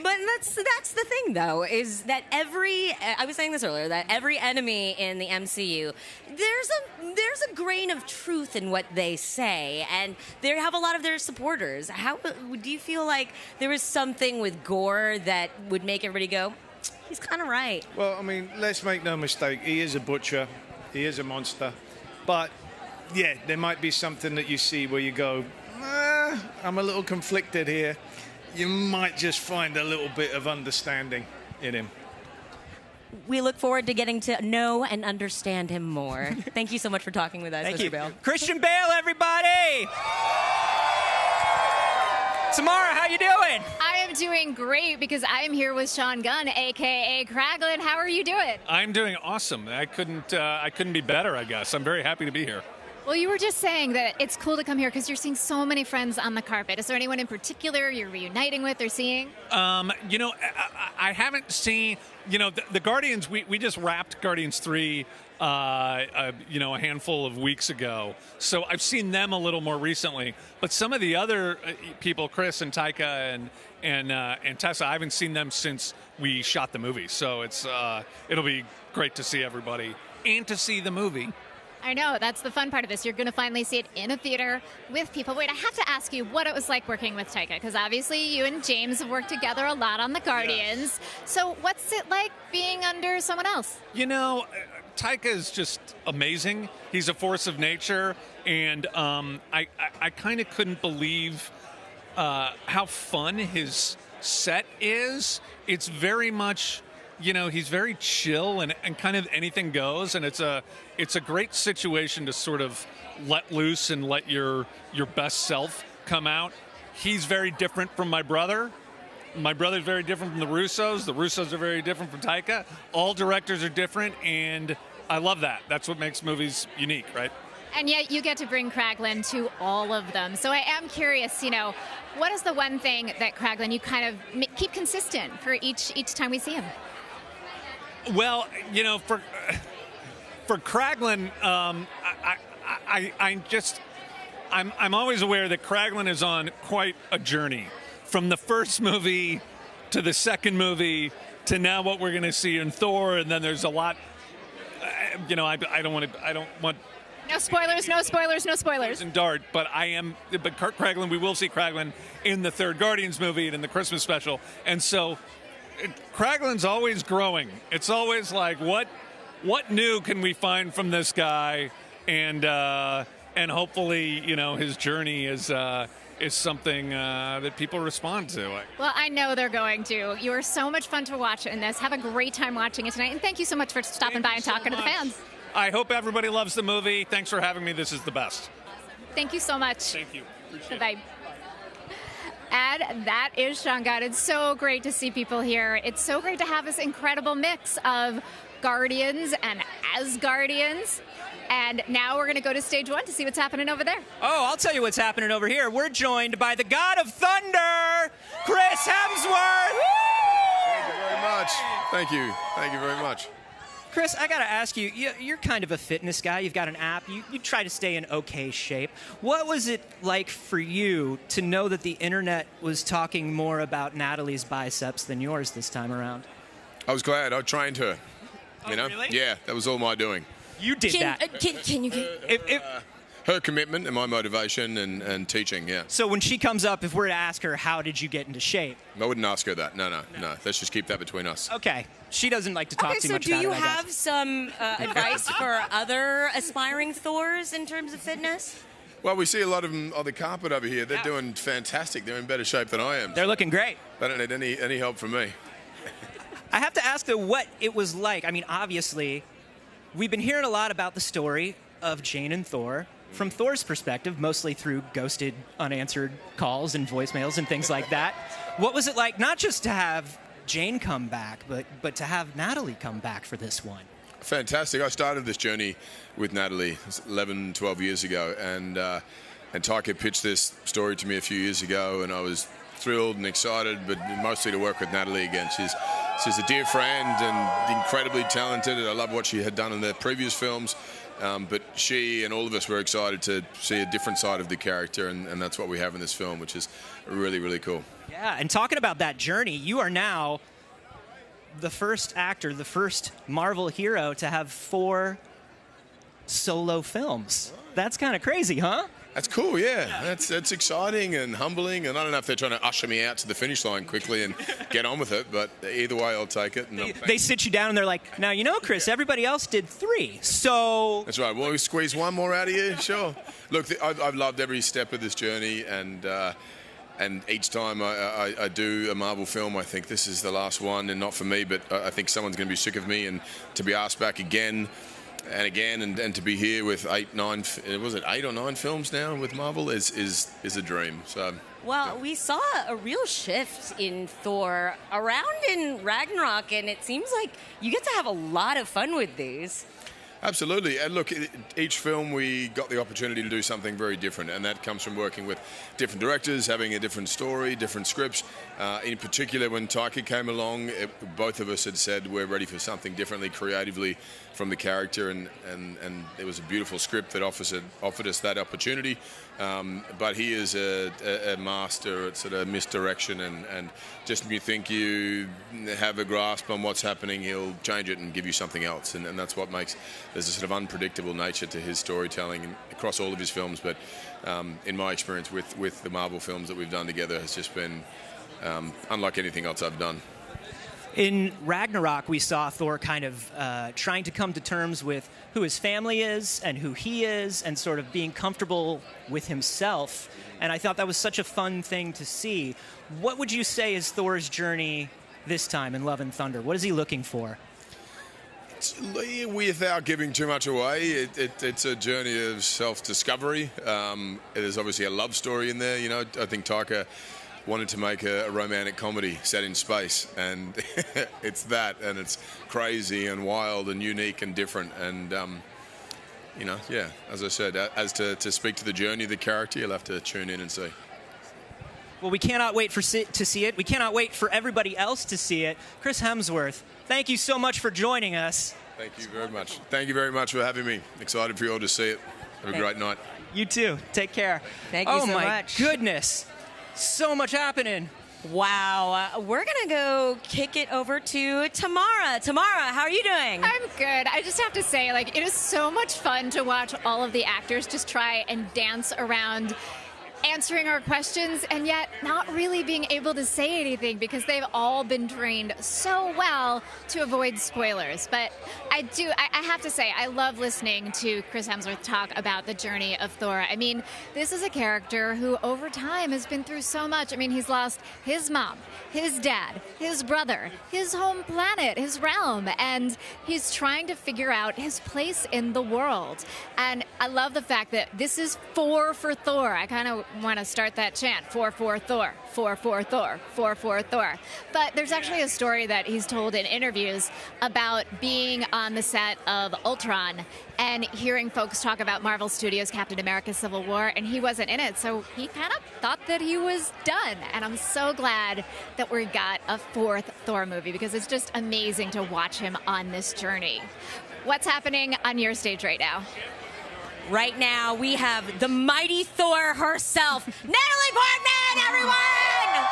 But that's the thing, though, is that I was saying this earlier, that every enemy in the MCU, there's a grain of truth in what they say, and they have a lot of their supporters. How do you feel like there was something with Gore that would make everybody go, he's kind of right? Well, I mean, let's make no mistake. He is a butcher. He is a monster. But, yeah, there might be something that you see where you go, I'm a little conflicted here. You might just find a little bit of understanding in him. We look forward to getting to know and understand him more. Thank you so much for talking with us, Mr. Bale. Christian Bale, everybody! Tamara, how you doing? I am doing great because I am here with Sean Gunn, a.k.a. Kraglin. How are you doing? I'm doing awesome. I couldn't be better, I guess. I'm very happy to be here. Well, you were just saying that it's cool to come here because you're seeing so many friends on the carpet. Is there anyone in particular you're reuniting with or seeing? I haven't seen, the Guardians, we just wrapped Guardians 3, a handful of weeks ago. So I've seen them a little more recently. But some of the other people, Chris and Tyka and Tessa, I haven't seen them since we shot the movie. So it'll be great to see everybody and to see the movie. I know, that's the fun part of this. You're going to finally see it in a theater with people. Wait, I have to ask you what it was like working with Tyka, because obviously you and James have worked together a lot on the Guardians. Yes. So what's it like being under someone else? Tyka is just amazing. He's a force of nature, and I kind of couldn't believe how fun his set is. It's very much... he's very chill and kind of anything goes, and it's a great situation to sort of let loose and let your best self come out. He's very different from my brother. My brother's very different from the Russos. The Russos are very different from Tyka. All directors are different, and I love that. That's what makes movies unique, right? And yet you get to bring Kraglin to all of them. So I am curious, what is the one thing that Kraglin you kind of keep consistent for each time we see him? Well, for Kraglin, I'm always aware that Kraglin is on quite a journey from the first movie to the second movie to now what we're going to see in Thor, and then there's a lot. I don't want. No spoilers, no spoilers, no spoilers. And Dart, but Kraglin, we will see Kraglin in the third Guardians movie and in the Christmas special, and so Kraglin's always growing. It's always like, what new can we find from this guy, and hopefully, his journey is something that people respond to. Well, I know they're going to. You are so much fun to watch in this. Have a great time watching it tonight, and thank you so much for stopping by and talking to the fans. I hope everybody loves the movie. Thanks for having me. This is the best. Thank you so much. Thank you. Appreciate Bye. And that is Sean Gunn. It's so great to see people here. It's so great to have this incredible mix of Guardians and Asgardians. And now we're going to go to stage one to see what's happening over there. Oh, I'll tell you what's happening over here. We're joined by the God of Thunder, Chris Hemsworth. Thank you very much. Thank you. Thank you very much. Chris, I got to ask you, you're kind of a fitness guy. You've got an app. You try to stay in okay shape. What was it like for you to know that the internet was talking more about Natalie's biceps than yours this time around? I was glad. I trained her. Really? Yeah, that was all my doing. You did that. Can you her commitment and my motivation and teaching, yeah. So when she comes up, if we're to ask her, how did you get into shape? I wouldn't ask her that. No. Let's just keep that between us. Okay. She doesn't like to talk too much about it, so do you I guess. have some advice for other aspiring Thors in terms of fitness? Well, we see a lot of them on the carpet over here. They're doing fantastic. They're in better shape than I am. They're looking great. They don't need any help from me. I have to ask, though, what it was like. I mean, obviously, we've been hearing a lot about the story of Jane and Thor from Thor's perspective, mostly through ghosted, unanswered calls and voicemails and things like that. What was it like, not just to have Jane come back, but to have Natalie come back for this one? Fantastic. I started this journey with Natalie 11, 12 years ago, and Tyco pitched this story to me a few years ago, and I was thrilled and excited, but mostly to work with Natalie again. She's a dear friend and incredibly talented, and I love what she had done in the previous films. But she and all of us were excited to see a different side of the character, and that's what we have in this film, which is really, really cool. Yeah, and talking about that journey, you are now the first actor, the first Marvel hero to have 4 solo films. That's kind of crazy, huh? That's cool, yeah. That's exciting and humbling, and I don't know if they're trying to usher me out to the finish line quickly and get on with it, but either way, I'll take it. And they sit you down and they're like, now, Chris, everybody else did 3, so... That's right. Will we squeeze one more out of you? Sure. Look, I've loved every step of this journey, and each time I do a Marvel film, I think this is the last one, and not for me, but I think someone's going to be sick of me, and to be asked back again and again, and to be here with 8 or 9 films now with Marvel is a dream. So well, we saw a real shift in Thor around in Ragnarok, and it seems like you get to have a lot of fun with these. Absolutely. And look, each film we got the opportunity to do something very different, and that comes from working with different directors, having a different story, different scripts. In particular, when Tyco came along, both of us had said we're ready for something differently creatively from the character, and it was a beautiful script that offered us that opportunity. But he is a master at sort of misdirection, and just when you think you have a grasp on what's happening, he'll change it and give you something else, and that's what makes there's a sort of unpredictable nature to his storytelling across all of his films. But in my experience with the Marvel films that we've done together has just been unlike anything else I've done. In Ragnarok, we saw Thor kind of trying to come to terms with who his family is and who he is, and sort of being comfortable with himself. And I thought that was such a fun thing to see. What would you say is Thor's journey this time in Love and Thunder? What is he looking for? Without giving too much away, it's a journey of self-discovery. There's obviously a love story in there. I think Tyco wanted to make a romantic comedy set in space, and it's that, and it's crazy and wild and unique and different, and yeah, as I said, as to speak to the journey of the character, you'll have to tune in and see. Well, we cannot wait to see it. We cannot wait for everybody else to see it. Chris Hemsworth, thank you so much for joining us. Thank you very much. Thank you very much for having me. Excited for you all to see it. Have a great night. You too. Take care. Thank you so much. Oh my goodness. So much happening. Wow. We're going to go kick it over to Tamara. Tamara, how are you doing? I'm good. I just have to say, it is so much fun to watch all of the actors just try and dance around answering our questions and yet not really being able to say anything because they've all been trained so well to avoid spoilers. But I have to say, I love listening to Chris Hemsworth talk about the journey of Thor. I mean, this is a character who over time has been through so much. I mean, he's lost his mom, his dad, his brother, his home planet, his realm, and he's trying to figure out his place in the world. And I love the fact that this is 4 for Thor. I kind of want to start that chant, 4 for Thor, 4 for Thor, 4 for Thor. But there's actually a story that he's told in interviews about being on the set of Ultron and hearing folks talk about Marvel Studios' Captain America Civil War, and he wasn't in it, so he kind of thought that he was done. And I'm so glad that we got a 4th Thor movie because it's just amazing to watch him on this journey. What's happening on your stage right now? Right now, we have the mighty Thor herself, Natalie Portman, everyone!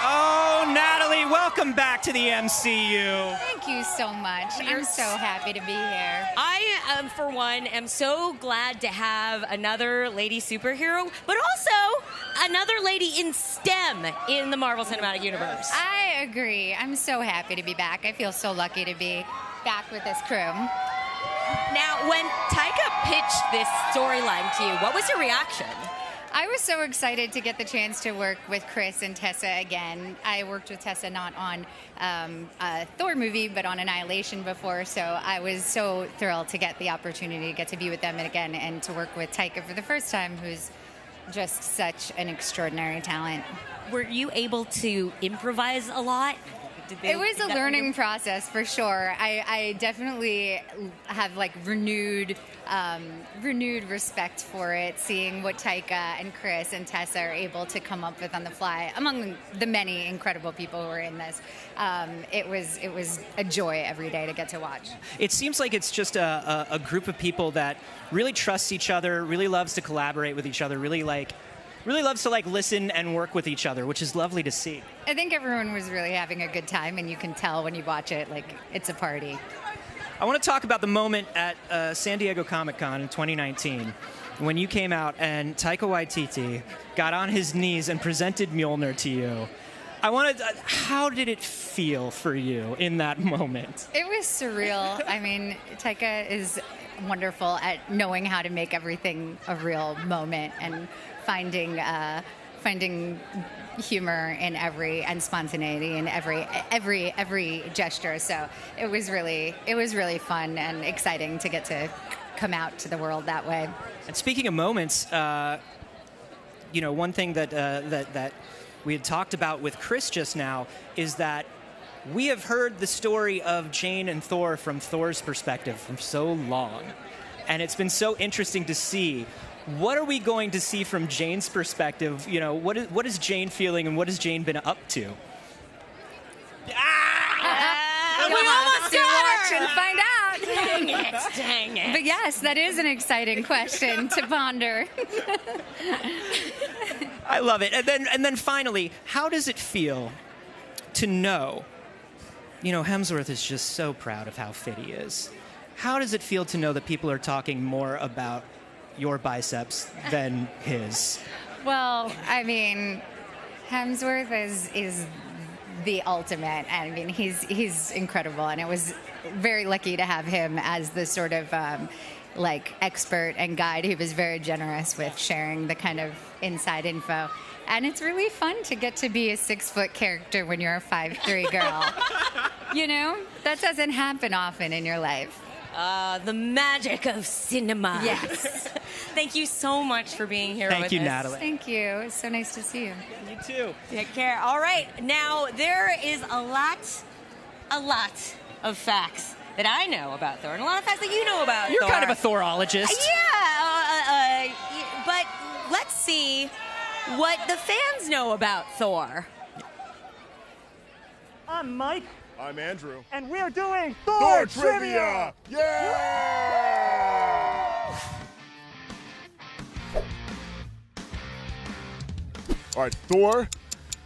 Oh, Natalie, welcome back to the MCU. Thank you so much. I'm so happy to be here. I, for one, am so glad to have another lady superhero, but also another lady in STEM in the Marvel Cinematic Universe. I agree. I'm so happy to be back. I feel so lucky to be back with this crew. Now, when Tyco pitched this storyline to you, what was your reaction? I was so excited to get the chance to work with Chris and Tessa again. I worked with Tessa not on a Thor movie, but on Annihilation before, so I was so thrilled to get the opportunity to get to be with them again and to work with Tyco for the first time, who's just such an extraordinary talent. Were you able to improvise a lot? It was a learning process for sure. I definitely have renewed respect for it, seeing what Tyco and Chris and Tessa are able to come up with on the fly among the many incredible people who are in this. It was a joy every day to get to watch. It seems like it's just a group of people that really trusts each other, really loves to collaborate with each other, really loves to listen and work with each other, which is lovely to see. I think everyone was really having a good time, and you can tell when you watch it, it's a party. I want to talk about the moment at San Diego Comic-Con in 2019 when you came out and Taika Waititi got on his knees and presented Mjolnir to you. How did it feel for you in that moment? It was surreal. I mean, Taika is wonderful at knowing how to make everything a real moment and finding humor in and spontaneity in every gesture. So it was really fun and exciting to get to come out to the world that way. And speaking of moments, one thing that we had talked about with Chris just now is that we have heard the story of Jane and Thor from Thor's perspective for so long, and it's been so interesting to see. What are we going to see from Jane's perspective? What is Jane feeling, and what has Jane been up to? We almost got watch and find out. Dang it. But yes, that is an exciting question to ponder. I love it. And then finally, how does it feel to know? Hemsworth is just so proud of how fit he is. How does it feel to know that people are talking more about your biceps than his? Well, I mean, Hemsworth is the ultimate. I mean, he's incredible, and it was very lucky to have him as the sort of expert and guide. He was very generous with sharing the kind of inside info. And it's really fun to get to be a 6-foot character when you're a 5'3" girl. That doesn't happen often in your life. The magic of cinema. Yes. Thank you so much for being here with us. Thank you, Natalie. Thank you. It's so nice to see you. You too. Take care. All right. Now, there is a lot of facts that I know about Thor and a lot of facts that you know about You're Thor. kind of a Thorologist. Yeah, but let's see what the fans know about Thor. I'm Mike. I'm Andrew. And we're doing Thor Trivia! Yeah! All right, Thor,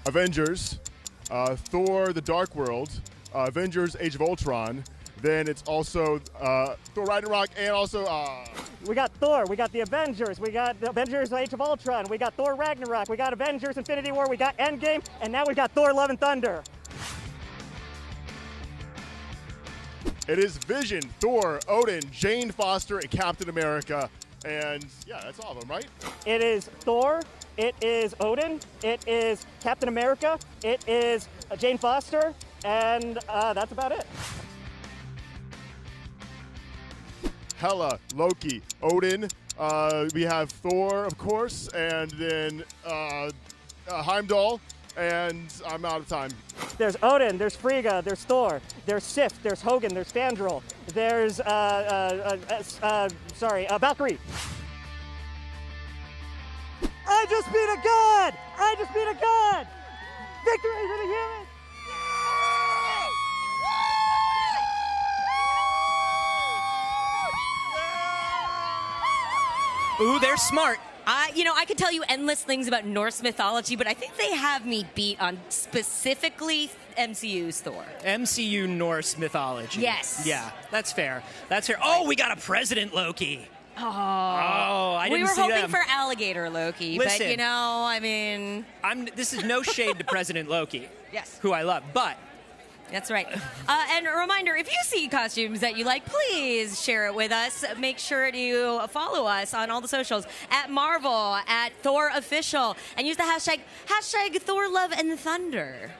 Avengers, Thor: The Dark World, Avengers: Age of Ultron. Then it's also Thor Ragnarok, and also We got Thor, we got the Avengers, we got the Avengers Age of Ultron, we got Thor Ragnarok, we got Avengers Infinity War, we got Endgame, and now we've got Thor Love and Thunder. it is Vision, Thor, Odin, Jane Foster, and Captain America. And yeah, that's all of them, right? It is Thor, it is Odin, it is Captain America, it is Jane Foster, and that's about it. Hela, Loki, Odin. We have Thor, of course, and then Heimdall, and I'm out of time. There's Odin, there's Frigga, there's Thor, there's Sif, there's Hogun, there's Fandral, there's Valkyrie. I just beat a god! I just beat a god! Victory for the humans! Ooh, they're smart. I could tell you endless things about Norse mythology, but I think they have me beat on specifically MCU's Thor. MCU Norse mythology. Yes. Yeah, that's fair. That's fair. Oh, we got a President Loki. Oh, I didn't we were see hoping them. for alligator Loki, Listen, but I mean, this is no shade to President Loki. Yes. Who I love, but that's right. And a reminder, if you see costumes that you like, please share it with us. Make sure to follow us on all the socials at Marvel, at Thor Official, and use the hashtag Thor Love and Thunder.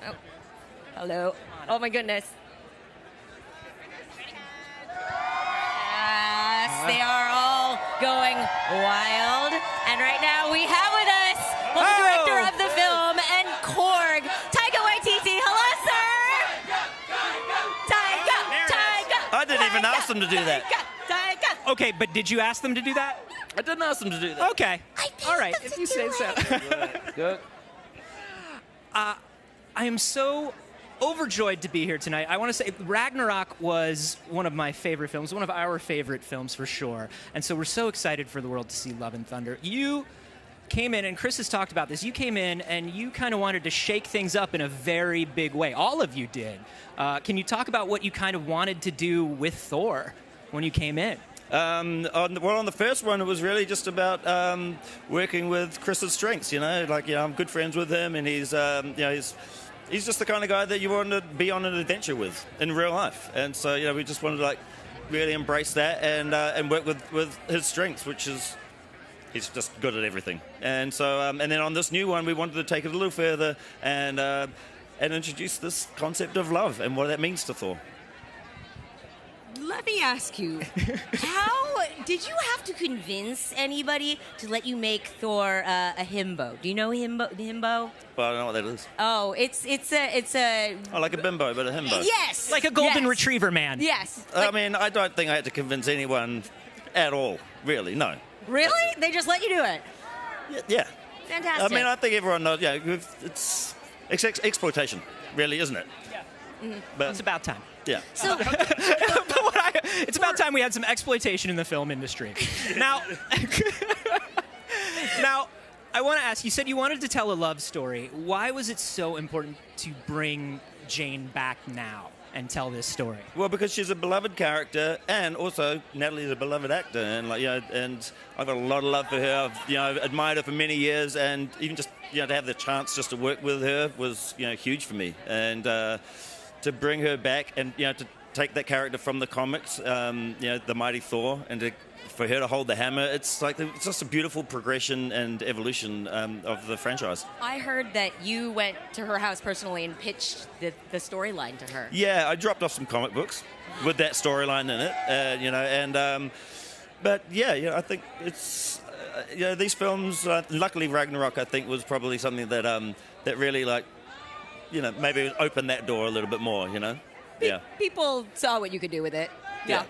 Oh, hello. Oh my goodness. Yes, they are all going wild. And right now we have with us the director of the film and Korg, Tyco Waititi. Hello, sir. Tyco. I didn't even ask them to do that. Tyco. okay, but did you ask them to do that? I didn't ask them to do that. Okay. All right, if you say so. Good. I am so overjoyed to be here tonight. I want to say Ragnarok was one of my favorite films, one of our favorite films for sure. And so we're so excited for the world to see Love and Thunder. You came in, and Chris has talked about this, you came in and you kind of wanted to shake things up in a very big way. All of you did. Can you talk about what you kind of wanted to do with Thor when you came in? On the first one, it was really just about working with Chris's strengths. I'm good friends with him, and he's just the kind of guy that you want to be on an adventure with in real life. And so, we just wanted to really embrace that and work with his strengths, which is he's just good at everything. And so, and then on this new one, we wanted to take it a little further and introduce this concept of love and what that means to Thor. Let me ask you, how did you have to convince anybody to let you make Thor a himbo? Do you know himbo? Well, I don't know what that is. Oh, it's a. Oh, like a bimbo, but a himbo. Yes. Like a golden retriever man. Yes. I mean, I don't think I had to convince anyone at all, really, no. Really? They just let you do it? Yeah. Fantastic. I mean, I think everyone knows, it's exploitation, really, isn't it? Yeah. Mm-hmm. But it's about time. Yeah. So, it's about time we had some exploitation in the film industry. Now, I want to ask, you said you wanted to tell a love story. Why was it so important to bring Jane back now and tell this story? Well, because she's a beloved character, and also Natalie's a beloved actor, and and I've got a lot of love for her. I've admired her for many years, and even just to have the chance just to work with her was huge for me, and to bring her back and to take that character from the comics, the mighty Thor, and for her to hold the hammer, it's just a beautiful progression and evolution of the franchise. I heard that you went to her house personally and pitched the storyline to her. Yeah, I dropped off some comic books with that storyline in it, but I think it's these films. Luckily, Ragnarok I think was probably something that that really maybe open that door a little bit more, Yeah. People saw what you could do with it. Yeah.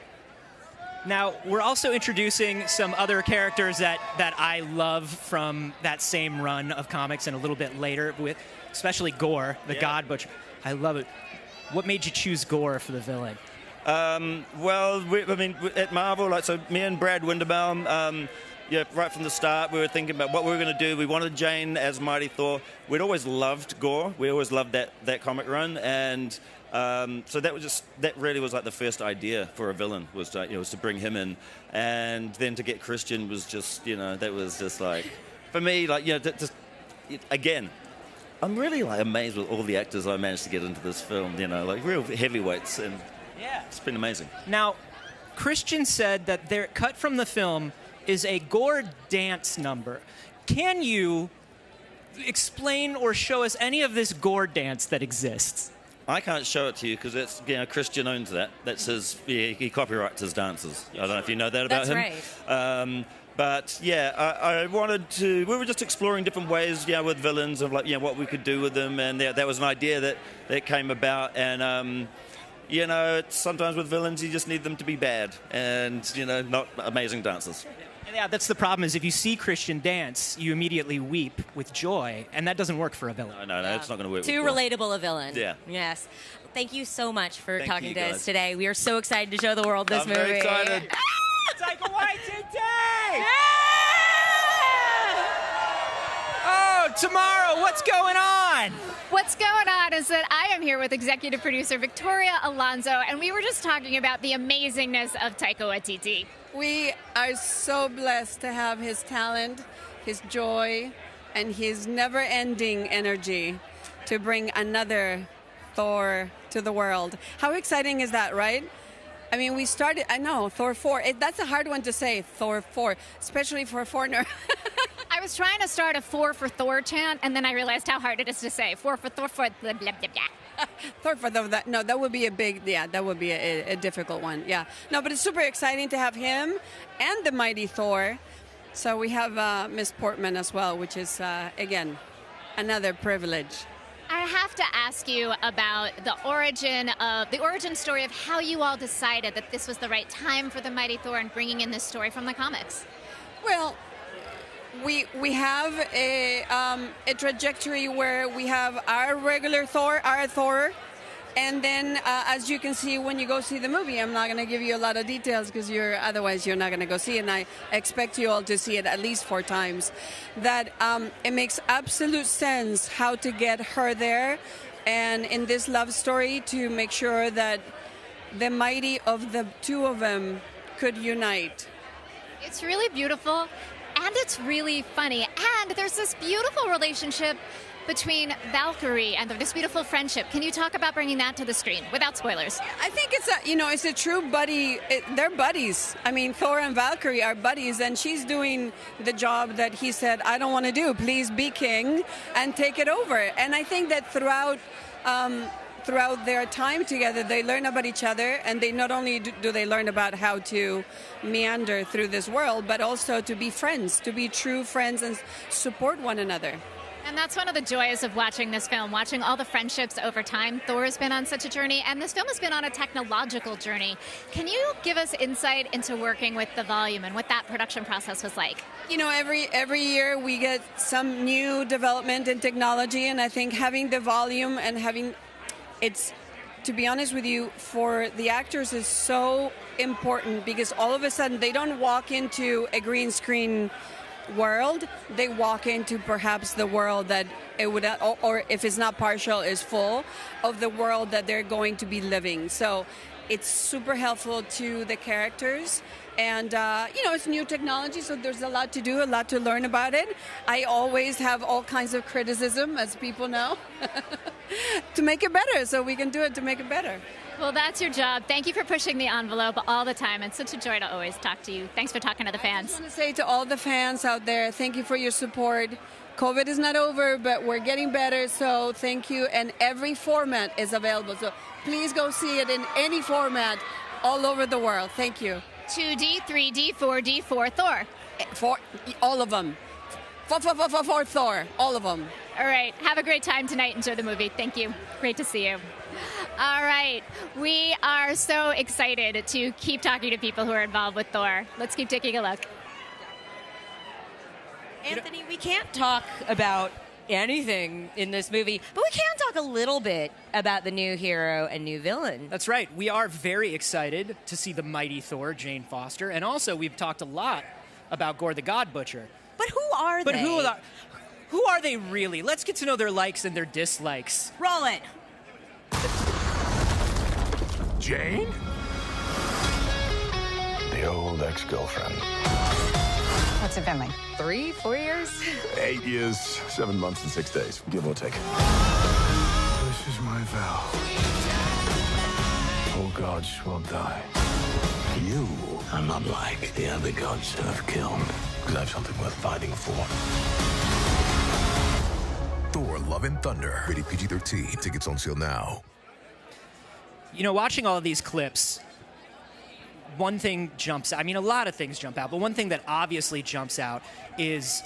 Now, we're also introducing some other characters that I love from that same run of comics and a little bit later, with especially Gore, the God Butcher. I love it. What made you choose Gore for the villain? Well, at Marvel, so me and Brad Winderbaum, right from the start, we were thinking about what we were going to do. We wanted Jane as Mighty Thor. We'd always loved Gore. We always loved that comic run, and so that really was like the first idea for a villain, was to bring him in, and then to get Christian was just, that was just like, for me, again, I'm really amazed with all the actors I managed to get into this film, real heavyweights, and it's been amazing. Now, Christian said that their cut from the film is a Gore dance number. Can you explain or show us any of this Gore dance that exists? I can't show it to you because Christian owns that. That's his. He copyrights his dances. I don't know if you know that about him. That's right. But I wanted to. We were just exploring different ways, with villains of what we could do with them, and that was an idea that came about. And sometimes with villains you just need them to be bad and not amazing dancers. Yeah, that's the problem. Is if you see Christian dance, you immediately weep with joy, and that doesn't work for a villain. No, it's not going to work. Too relatable a villain. Yeah. Yes. Thank you so much for talking to guys. us today. We are so excited to show the world this movie. I'm very excited. Taika Waititi! Oh, tomorrow, what's going on? What's going on is that I am here with executive producer Victoria Alonso, and we were just talking about the amazingness of Taika Waititi. We are so blessed to have his talent, his joy, and his never-ending energy to bring another Thor to the world. How exciting is that, right? I mean, we started, I know, Thor 4. That's a hard one to say, Thor 4, especially for a foreigner. I was trying to start a 4 for Thor chant, and then I realized how hard it is to say. 4 for Thor, for blah, blah, blah, blah. Thor for that. No, that would be that would be a difficult one. Yeah. No, but it's super exciting to have him and the mighty Thor. So we have Miss Portman as well, which is, again, another privilege. I have to ask you about the origin story of how you all decided that this was the right time for the mighty Thor and bringing in this story from the comics. Well, we have a trajectory where we have our regular Thor, and then as you can see when you go see the movie, I'm not going to give you a lot of details because otherwise you're not going to go see it, and I expect you all to see it at least 4 times, that it makes absolute sense how to get her there, and in this love story to make sure that the mighty of the two of them could unite. It's really beautiful. And it's really funny. And there's this beautiful relationship between Valkyrie and this beautiful friendship. Can you talk about bringing that to the screen without spoilers? I think it's a true buddy. They're buddies. I mean, Thor and Valkyrie are buddies, and she's doing the job that he said, I don't want to do. Please be king and take it over. And I think that throughout their time together, they learn about each other, and they not only do they learn about how to meander through this world, but also to be friends, to be true friends and support one another. And that's one of the joys of watching this film, watching all the friendships over time. Thor has been on such a journey, and this film has been on a technological journey. Can you give us insight into working with the volume and what that production process was like? Every year we get some new development in technology, and I think having the volume and it's, to be honest with you, for the actors is so important because all of a sudden they don't walk into a green screen world, they walk into perhaps the world that it would, or if it's not partial, is full of the world that they're going to be living. So it's super helpful to the characters. And, it's new technology, so there's a lot to do, a lot to learn about it. I always have all kinds of criticism, as people know, to make it better, so we can do it to make it better. Well, that's your job. Thank you for pushing the envelope all the time. It's such a joy to always talk to you. Thanks for talking to the fans. I just want to say to all the fans out there, thank you for your support. COVID is not over, but we're getting better, so thank you. And every format is available, so please go see it in any format all over the world. Thank you. 2D, 3D, 4D, 4 Thor. For all of them. For Thor, all of them. All right. Have a great time tonight. Enjoy the movie. Thank you. Great to see you. All right. We are so excited to keep talking to people who are involved with Thor. Let's keep taking a look. Anthony, we can't talk about anything in this movie, but we can talk a little bit about the new hero and new villain. That's right. We are very excited to see the mighty Thor, Jane Foster, and also we've talked a lot about Gore the God Butcher. But who are But they? who are they really? Let's get to know their likes and their dislikes. Roll it. Jane? The old ex-girlfriend. What's it been like? 3, 4 years? 8 years, 7 months, and 6 days, give or take. This is my vow. All gods will die. You are not like the other gods who have killed, because I have something worth fighting for. Thor, Love and Thunder. Rated PG-13. Tickets on sale now. You know, watching all of these clips, one thing jumps out. I mean, a lot of things jump out, but one thing that obviously jumps out is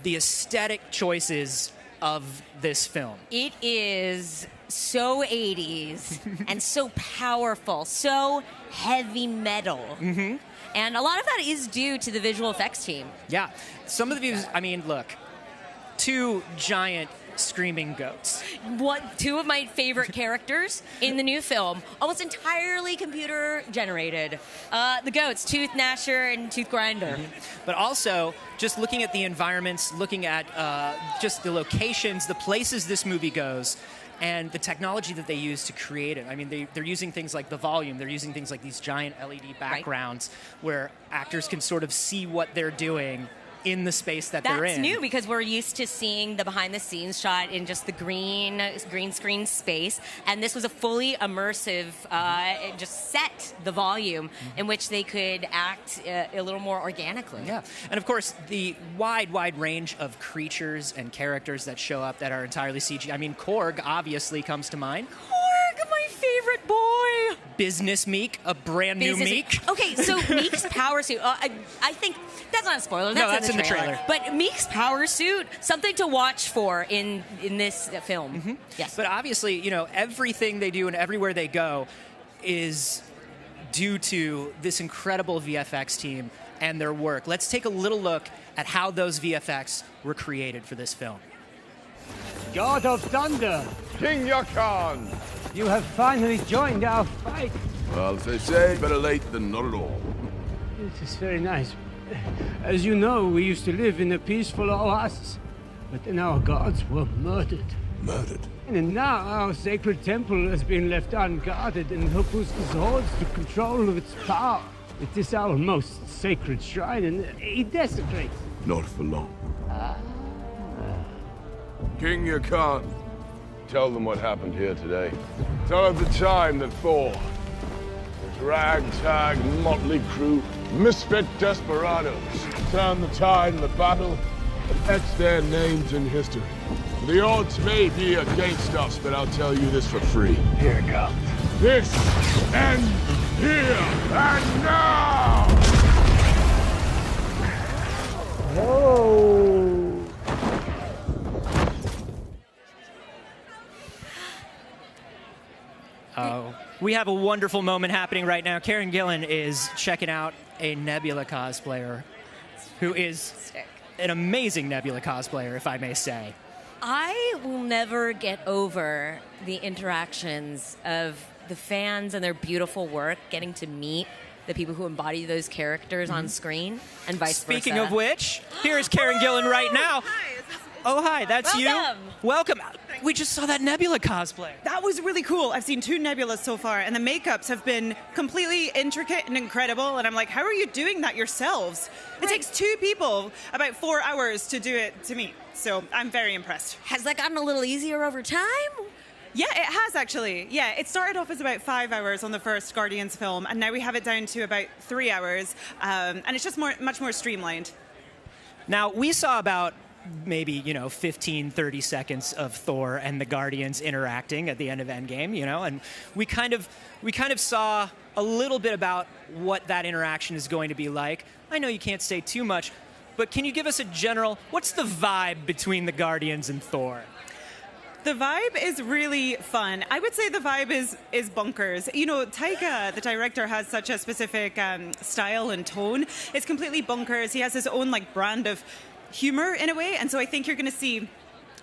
the aesthetic choices of this film. It is so 80s and so powerful, so heavy metal. Mm-hmm. And a lot of that is due to the visual effects team. Yeah. Some of the views, I mean, look, 2 giant screaming goats. Two of my favorite characters in the new film, almost entirely computer generated. The goats, Tooth Gnasher and Tooth Grinder. Mm-hmm. But also, just looking at the environments, looking at just the locations, the places this movie goes, and the technology that they use to create it. I mean, they're using things like the volume. They're using things like these giant LED backgrounds where actors can sort of see what they're doing in the space that they're in. That's new because we're used to seeing the behind-the-scenes shot in just the green screen space, and this was a fully immersive, just set the volume in which they could act a little more organically. Yeah, and of course, the wide range of creatures and characters that show up that are entirely CG. I mean, Korg obviously comes to mind. Korg, my favorite boy! Business Meek, a brand new Meek. Okay, so Meek's power suit, I think, that's not a spoiler. That's in the trailer. But Meek's power suit, something to watch for in this film. Mm-hmm. Yes. But obviously, you know, everything they do and everywhere they go is due to this incredible VFX team and their work. Let's take a little look at how those VFX were created for this film. God of Thunder, King Khan, you have finally joined our fight. Well, as they say, better late than not at all. It is very nice. As you know, we used to live in a peaceful oasis, but then our gods were murdered. Murdered? And now our sacred temple has been left unguarded, and Hopuskus holds the control of its power. It is our most sacred shrine, and it desecrates. Not for long. King Khan, tell them what happened here today. Tell of the time that Thor, his ragtag, motley crew, misfit desperados, turned the tide in the battle and etched their names in history. The odds may be against us, but I'll tell you this for free. Here it comes. This ends here and now! Oh! Oh, we have a wonderful moment happening right now. Karen Gillan is checking out a Nebula cosplayer who is an amazing Nebula cosplayer, if I may say. I will never get over the interactions of the fans and their beautiful work, getting to meet the people who embody those characters on screen, and vice versa. Speaking of which, here is Karen Gillan right now. Oh, hi, that's Welcome. you. Welcome. We just saw that Nebula cosplay. That was really cool. I've seen 2 Nebulas so far, and the makeups have been completely intricate and incredible. And I'm like, how are you doing that yourselves? It takes 2 people about 4 hours to do it to me. So I'm very impressed. Has that gotten a little easier over time? Yeah, it has actually. Yeah, it started off as about 5 hours on the first Guardians film, and now we have it down to about 3 hours, and it's just much more streamlined. Now, we saw about maybe, 15, 30 seconds of Thor and the Guardians interacting at the end of Endgame, and we kind of saw a little bit about what that interaction is going to be like. I know you can't say too much, but can you give us a general, what's the vibe between the Guardians and Thor? The vibe is really fun. I would say the vibe is bonkers. You know, Tyco, the director, has such a specific style and tone. It's completely bonkers. He has his own like brand of humor in a way, and so I think you're going to see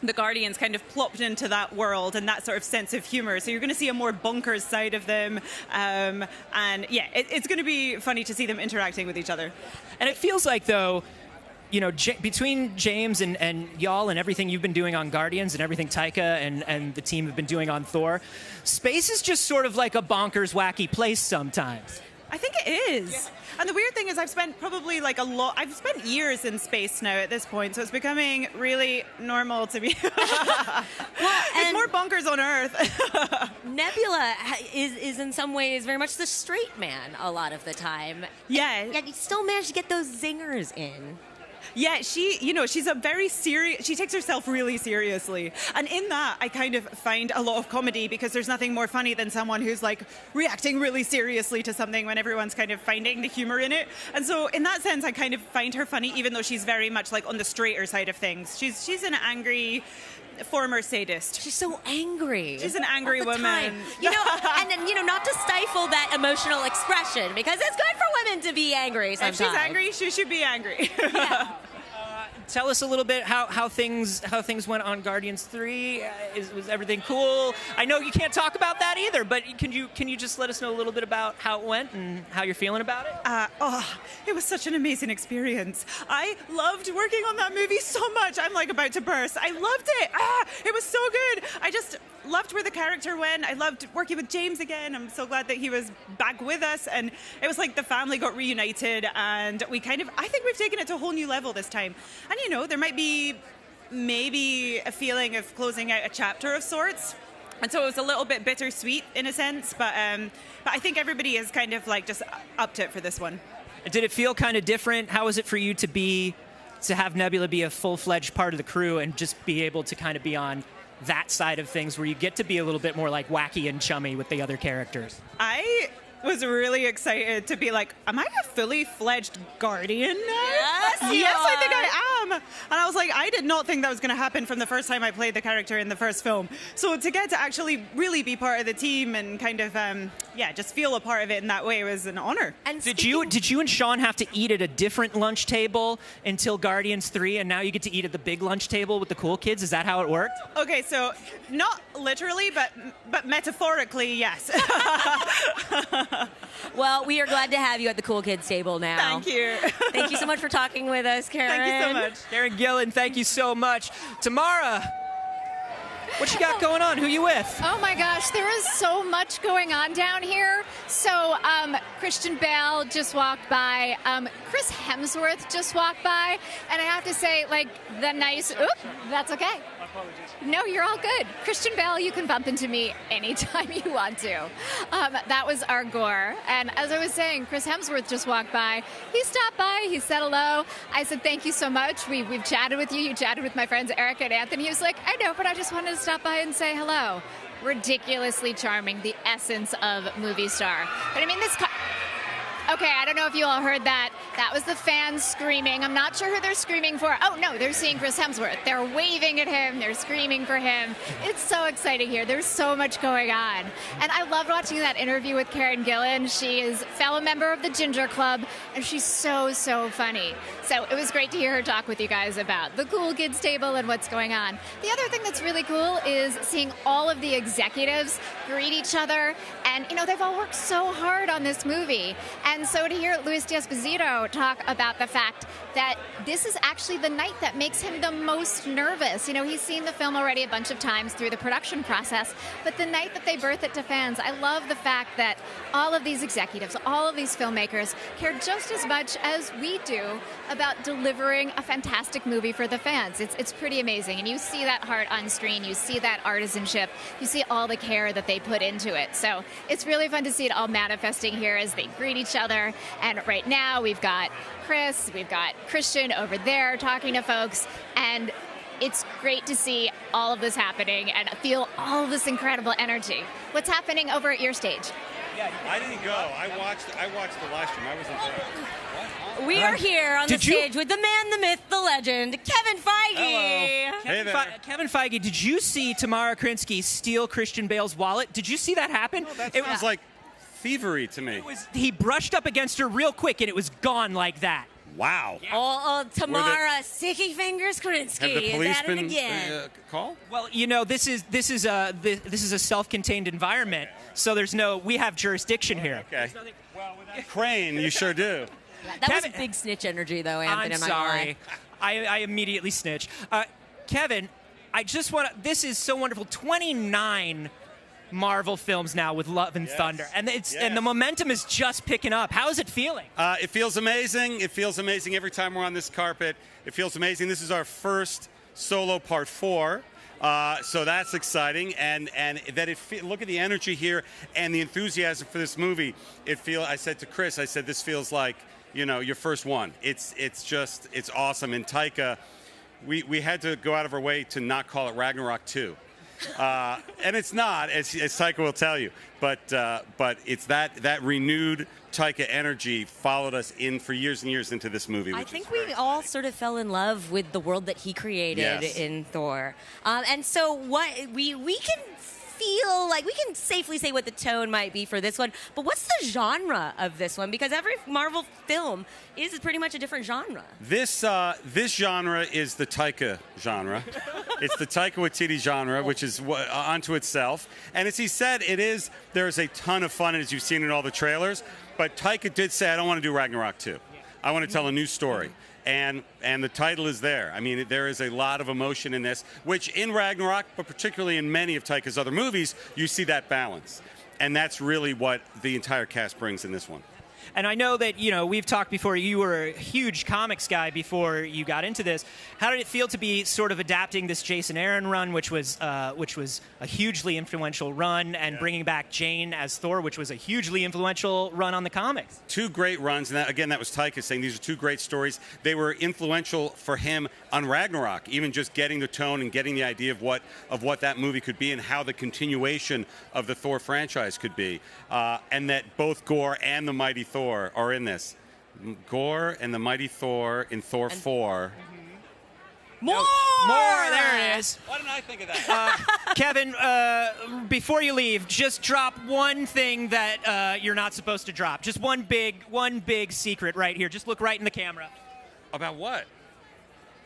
the Guardians kind of plopped into that world and that sort of sense of humor. So you're going to see a more bonkers side of them, and yeah, it's going to be funny to see them interacting with each other. And it feels like, though, you know, between James and y'all and everything you've been doing on Guardians and everything Tyco and the team have been doing on Thor, space is just sort of like a bonkers, wacky place sometimes. I think it is. Yeah. And the weird thing is I've spent probably like I've spent years in space now at this point, so it's becoming really normal to me. It's more bonkers on Earth. Nebula is in some ways very much the straight man a lot of the time. Yeah. Yet you still manage to get those zingers in. Yeah, she's a very serious, she takes herself really seriously. And in that, I kind of find a lot of comedy because there's nothing more funny than someone who's like reacting really seriously to something when everyone's kind of finding the humor in it. And so in that sense, I kind of find her funny, even though she's very much like on the straighter side of things. She's an angry former sadist. She's so angry. She's an angry woman. Time. You know, and then, you know, not to stifle that emotional expression because it's good for women to be angry sometimes. If she's angry, she should be angry. Yeah. Tell us a little bit how things went on Guardians 3. Was everything cool? I know you can't talk about that either, but can you just let us know a little bit about how it went and how you're feeling about it? It was such an amazing experience. I loved working on that movie so much. I'm like about to burst. I loved it. It was so good. I just loved where the character went. I loved working with James again. I'm so glad that he was back with us, and it was like the family got reunited, and I think we've taken it to a whole new level this time. And you know, there might be maybe a feeling of closing out a chapter of sorts. And so it was a little bit bittersweet in a sense, but I think everybody is kind of like just upped it for this one. Did it feel kind of different? How was it for you to have Nebula be a full-fledged part of the crew and just be able to kind of be on that side of things where you get to be a little bit more like wacky and chummy with the other characters? I was really excited to be like, am I a fully fledged Guardian now? Yes, I think I am. And I was like, I did not think that was going to happen from the first time I played the character in the first film. So to get to actually really be part of the team and kind of, just feel a part of it in that way was an honor. And did you and Sean have to eat at a different lunch table until Guardians 3, and now you get to eat at the big lunch table with the cool kids? Is that how it worked? Okay, so not literally, but metaphorically, yes. Well, we are glad to have you at the cool kids table now. Thank you. Thank you so much for talking with us, Karen. Thank you so much. Karen Gillan, thank you so much. Tamara, what you got going on? Who you with? Oh my gosh, there is so much going on down here. So Christian Bale just walked by. Chris Hemsworth just walked by. And I have to say, like, that's okay. No, you're all good. Christian Bale, you can bump into me anytime you want to. That was our Gore. And as I was saying, Chris Hemsworth just walked by. He stopped by. He said hello. I said, thank you so much. We've chatted with you. You chatted with my friends Erica and Anthony. He was like, I know, but I just wanted to stop by and say hello. Ridiculously charming, the essence of movie star. But I mean, okay, I don't know if you all heard that. That was the fans screaming. I'm not sure who they're screaming for. Oh, no, they're seeing Chris Hemsworth. They're waving at him. They're screaming for him. It's so exciting here. There's so much going on. And I loved watching that interview with Karen Gillan. She is a fellow member of the Ginger Club, and she's so, so funny. So it was great to hear her talk with you guys about the cool kids table and what's going on. The other thing that's really cool is seeing all of the executives greet each other. And, you know, they've all worked so hard on this movie. And so to hear Luis D'Esposito talk about the fact that this is actually the night that makes him the most nervous. You know, he's seen the film already a bunch of times through the production process, but the night that they birth it to fans, I love the fact that all of these executives, all of these filmmakers care just as much as we do about delivering a fantastic movie for the fans. It's pretty amazing. And you see that heart on screen. You see that artisanship. You see all the care that they put into it. So it's really fun to see it all manifesting here as they greet each other. And right now we've got Chris, we've got Christian over there talking to folks. And it's great to see all of this happening and feel all of this incredible energy. What's happening over at your stage? I didn't go. I watched the live stream. I wasn't there. We We are here on the stage with the man, the myth, the legend, Kevin Feige. Hello. Kevin Feige, did you see Tamara Krinsky steal Christian Bale's wallet? Did you see that happen? No, that sounds like thievery to me. He brushed up against her real quick, and it was gone like that. Wow. Oh, Tamara, sticky fingers Krinsky. Have the police is at it been again. called? Well, you know, this is a self-contained environment, so we have jurisdiction here. Okay. Well, with that crane, you sure do. That was big snitch energy, though, Anthony. I'm sorry. I immediately snitched. Kevin, this is so wonderful. 29 Marvel films now with Love and Thunder, and and the momentum is just picking up. How is it feeling? It feels amazing. It feels amazing every time we're on this carpet. It feels amazing. This is our first solo part 4. So that's exciting, and that look at the energy here and the enthusiasm for this movie. I said to Chris, this feels like, your first one. It's awesome. And Tyco, we had to go out of our way to not call it Ragnarok 2. And it's not, as Tyco will tell you, but it's that renewed Tyco energy followed us in for years and years into this movie. I think we all sort of fell in love with the world that he created in Thor, and so what we can feel like we can safely say what the tone might be for this one, but what's the genre of this one? Because every Marvel film is pretty much a different genre. This genre is the Tyco genre. It's the Taika Waititi genre, which is unto itself. And as he said, there's a ton of fun, as you've seen in all the trailers. But Taika did say, I don't want to do Ragnarok 2. I want to tell a new story. And the title is there. I mean, there is a lot of emotion in this, which in Ragnarok, but particularly in many of Taika's other movies, you see that balance. And that's really what the entire cast brings in this one. And I know that, we've talked before, you were a huge comics guy before you got into this. How did it feel to be sort of adapting this Jason Aaron run, which was a hugely influential run, and bringing back Jane as Thor, which was a hugely influential run on the comics? 2 great runs, and that was Tycho saying these are 2 great stories. They were influential for him on Ragnarok, even just getting the tone and getting the idea of what that movie could be and how the continuation of the Thor franchise could be. And that both Gore and the Mighty Thor are in this. Gore and the Mighty Thor in Thor 4. More! There it is. Why didn't I think of that? Kevin, before you leave, just drop one thing that you're not supposed to drop. Just one big secret right here. Just look right in the camera. About what?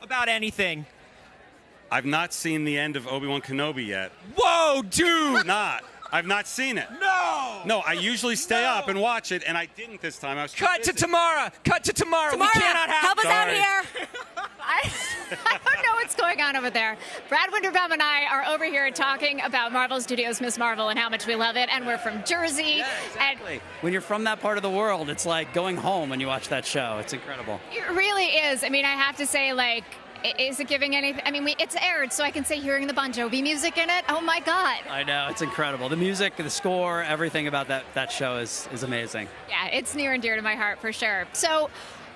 About anything. I've not seen the end of Obi-Wan Kenobi yet. Whoa, dude! I've not seen it. No, I usually stay up and watch it, and I didn't this time. I was Cut to Tamara. We cannot have. Help us out here. I don't know what's going on over there. Brad Winterbaum and I are over here talking about Marvel Studios' Miss Marvel and how much we love it, and we're from Jersey. Yeah, exactly. When you're from that part of the world, it's like going home when you watch that show. It's incredible. It really is. I mean, I have to say, is it giving anything? I mean, it's aired, so I can say hearing the Bon Jovi music in it. Oh my God! I know, it's incredible. The music, the score, everything about that show is amazing. Yeah, it's near and dear to my heart for sure. So,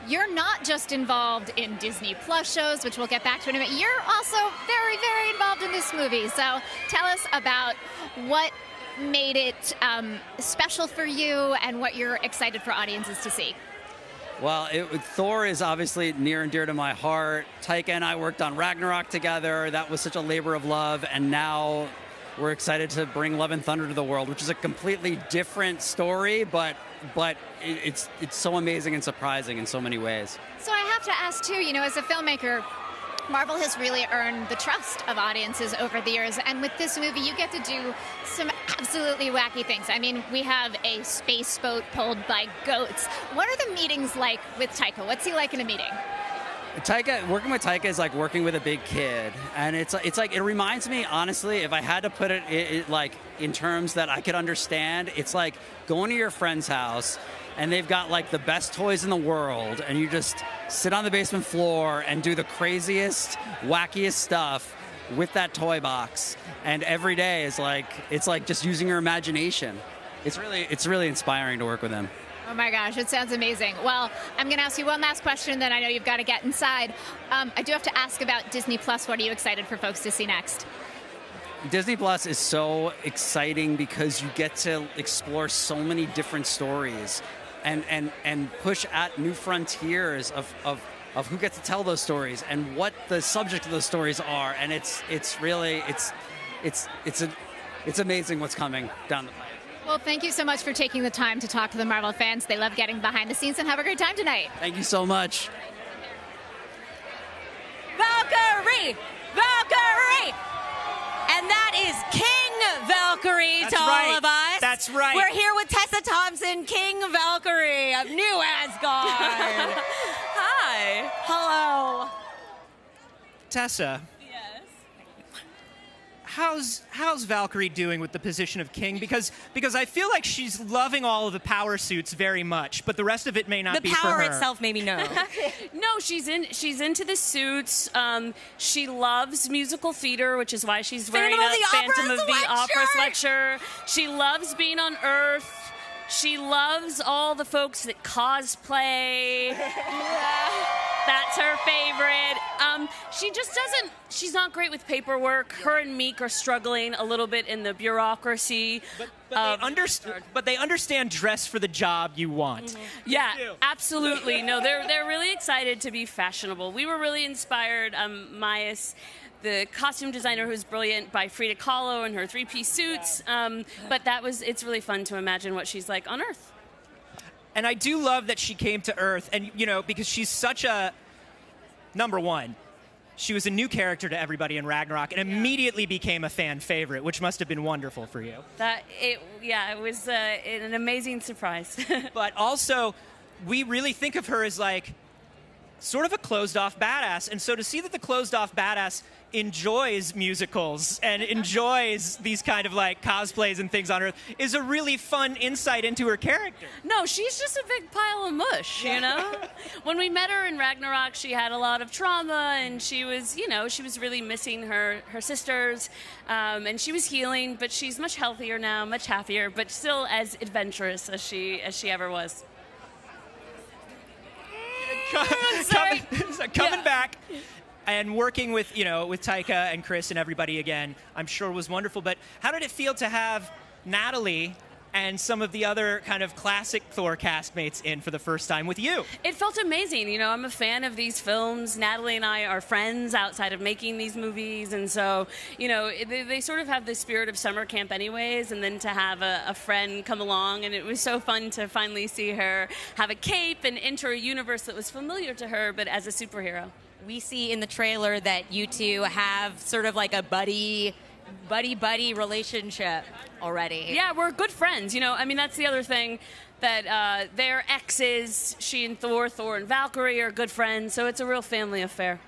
you're not just involved in Disney Plus shows, which we'll get back to in a minute. You're also very, very involved in this movie. So, tell us about what made it special for you and what you're excited for audiences to see. Well, Thor is obviously near and dear to my heart. Tyco and I worked on Ragnarok together. That was such a labor of love. And now we're excited to bring Love and Thunder to the world, which is a completely different story, but it's so amazing and surprising in so many ways. So I have to ask, too, as a filmmaker, Marvel has really earned the trust of audiences over the years, and with this movie, you get to do some absolutely wacky things. I mean, we have a space boat pulled by goats. What are the meetings like with Tyco? What's he like in a meeting? Working with Tyco is like working with a big kid, and it's like it reminds me, honestly, if I had to put it like in terms that I could understand, it's like going to your friend's house and they've got like the best toys in the world, and you just sit on the basement floor and do the craziest, wackiest stuff with that toy box, and every day is like it's like just using your imagination. It's really inspiring to work with them. Oh my gosh, it sounds amazing. Well, I'm going to ask you one last question, then I know you've got to get inside. I do have to ask about Disney Plus. What are you excited for folks to see next? Disney Plus is so exciting because you get to explore so many different stories. and push at new frontiers of who gets to tell those stories and what the subject of those stories are. And it's really amazing what's coming down the pipe. Well, thank you so much for taking the time to talk to the Marvel fans. They love getting behind the scenes, and have a great time tonight. Thank you so much. Valkyrie! Valkyrie! And that is King Valkyrie That's to right. all of us. That's right. We're here with Tessa Thompson, King Valkyrie of New Asgard. Hi. Hello. Tessa. How's Valkyrie doing with the position of king? Because I feel like she's loving all of the power suits very much, but the rest of it may not be for her. The power itself, maybe no. No, she's into the suits. She loves musical theater, which is why she's wearing a Phantom of the Opera sweatshirt. She loves being on Earth. She loves all the folks that cosplay. That's her favorite. She just doesn't, she's not great with paperwork. Her and Meek are struggling a little bit in the bureaucracy. But they understand dress for the job you want. Mm-hmm. Yeah, absolutely. No, they're really excited to be fashionable. We were really inspired, Myas, the costume designer who's brilliant, by Frida Kahlo and her three-piece suits. But it's really fun to imagine what she's like on Earth. And I do love that she came to Earth, and because she's such a number one. She was a new character to everybody in Ragnarok, and immediately became a fan favorite, which must have been wonderful for you. It was an amazing surprise. But also, we really think of her as like sort of a closed-off badass, and so to see that the closed-off badass enjoys musicals and enjoys these kind of like cosplays and things on Earth is a really fun insight into her character. No, she's just a big pile of mush, When we met her in Ragnarok, she had a lot of trauma, and she was really missing her sisters, and she was healing, but she's much healthier now, much happier, but still as adventurous as she ever was. Coming back and working with Tyco and Chris and everybody again, I'm sure was wonderful. But how did it feel to have Natalie and some of the other kind of classic Thor castmates in for the first time with you? It felt amazing. I'm a fan of these films. Natalie and I are friends outside of making these movies. And so, they sort of have the spirit of summer camp anyways. And then to have a friend come along, and it was so fun to finally see her have a cape and enter a universe that was familiar to her, but as a superhero. We see in the trailer that you two have sort of like a buddy relationship already. Yeah, we're good friends. That's the other thing, that they're exes. She and Thor and Valkyrie are good friends, so it's a real family affair.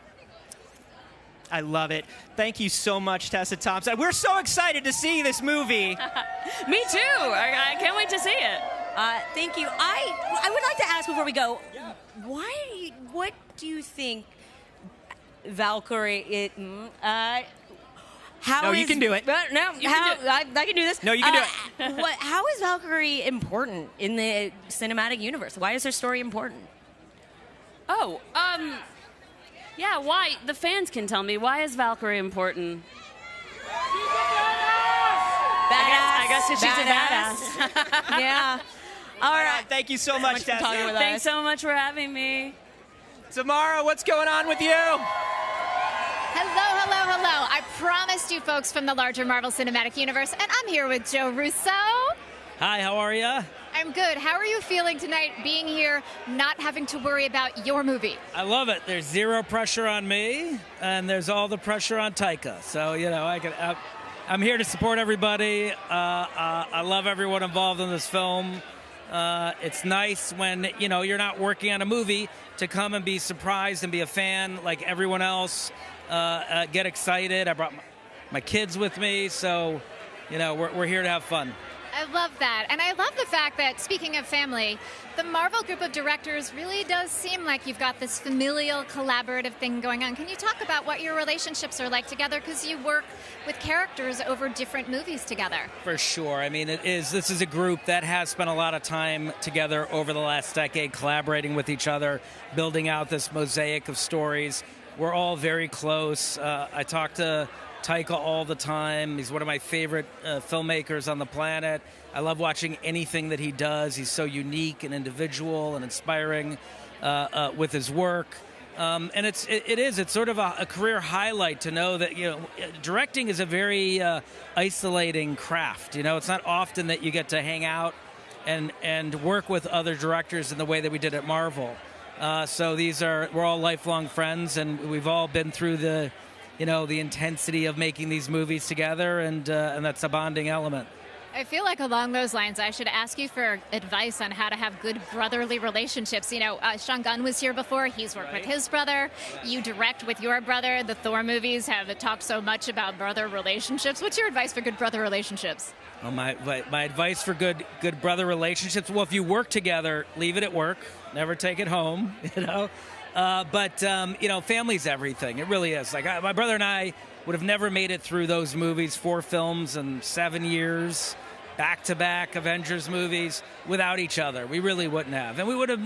I love it. Thank you so much, Tessa Thompson. We're so excited to see this movie. Me too. I can't wait to see it. Thank you. I would like to ask before we go, what do you think Valkyrie You can do it. I can do this. No, you can do it. How is Valkyrie important in the cinematic universe? Why is her story important? Yeah, why? The fans can tell me. Why is Valkyrie important? Badass. I guess she's a badass. Yeah. All right. Thank you so much, Tessa. Thanks so much for having me. Tamara, what's going on with you? Hello, hello, hello. I promised you folks from the larger Marvel Cinematic Universe, and I'm here with Joe Russo. Hi, how are ya? I'm good. How are you feeling tonight being here, not having to worry about your movie? I love it. There's zero pressure on me, and there's all the pressure on Tyco. So, I'm here to support everybody. I love everyone involved in this film. It's nice when, you're not working on a movie to come and be surprised and be a fan like everyone else. Get excited. I brought my kids with me, so, we're here to have fun. I love that. And I love the fact that, speaking of family, the Marvel group of directors really does seem like you've got this familial, collaborative thing going on. Can you talk about what your relationships are like together? Because you work with characters over different movies together. For sure. This is a group that has spent a lot of time together over the last decade, collaborating with each other, building out this mosaic of stories. We're all very close. I talk to Tyco all the time. He's one of my favorite filmmakers on the planet. I love watching anything that he does. He's so unique and individual and inspiring with his work. And it's sort of a career highlight to know that, directing is a very isolating craft. It's not often that you get to hang out and work with other directors in the way that we did at Marvel. So we're all lifelong friends, and we've all been through the intensity of making these movies together, and that's a bonding element. I feel like along those lines, I should ask you for advice on how to have good brotherly relationships. Sean Gunn was here before. He's worked with his brother. You direct with your brother. The Thor movies have talked so much about brother relationships. What's your advice for good brother relationships? Well, my advice for good brother relationships, well, if you work together, leave it at work. Never take it home, But family's everything. It really is. Like, my brother and I would have never made it through those movies, 4 films and 7 years, back-to-back Avengers movies, without each other. We really wouldn't have. And we would have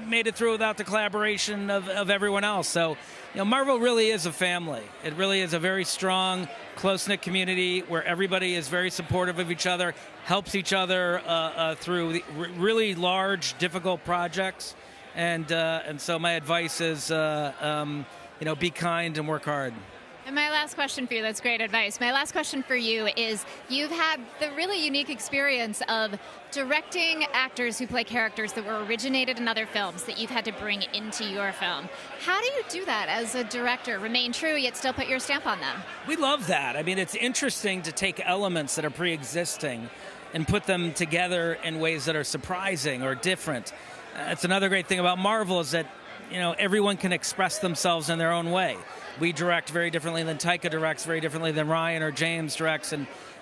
made it through without the collaboration of everyone else. So, Marvel really is a family. It really is a very strong, close-knit community where everybody is very supportive of each other, helps each other through really large, difficult projects. And so my advice is, be kind and work hard. And my last question for you, that's great advice. My last question for you is, you've had the really unique experience of directing actors who play characters that were originated in other films that you've had to bring into your film. How do you do that as a director? Remain true, yet still put your stamp on them? We love that. I mean, it's interesting to take elements that are pre-existing and put them together in ways that are surprising or different. That's another great thing about Marvel is that, everyone can express themselves in their own way. We direct very differently than Tyco directs, very differently than Ryan or James directs,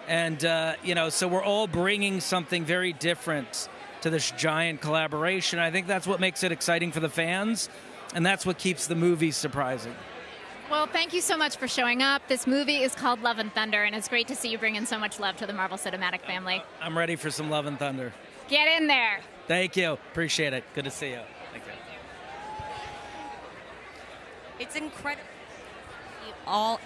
and so we're all bringing something very different to this giant collaboration. I think that's what makes it exciting for the fans, and that's what keeps the movies surprising. Well, thank you so much for showing up. This movie is called Love and Thunder, and it's great to see you bring in so much love to the Marvel Cinematic family. I'm ready for some Love and Thunder. Get in there. Thank you. Appreciate it. Good to see you. Thank you. It's incredible. All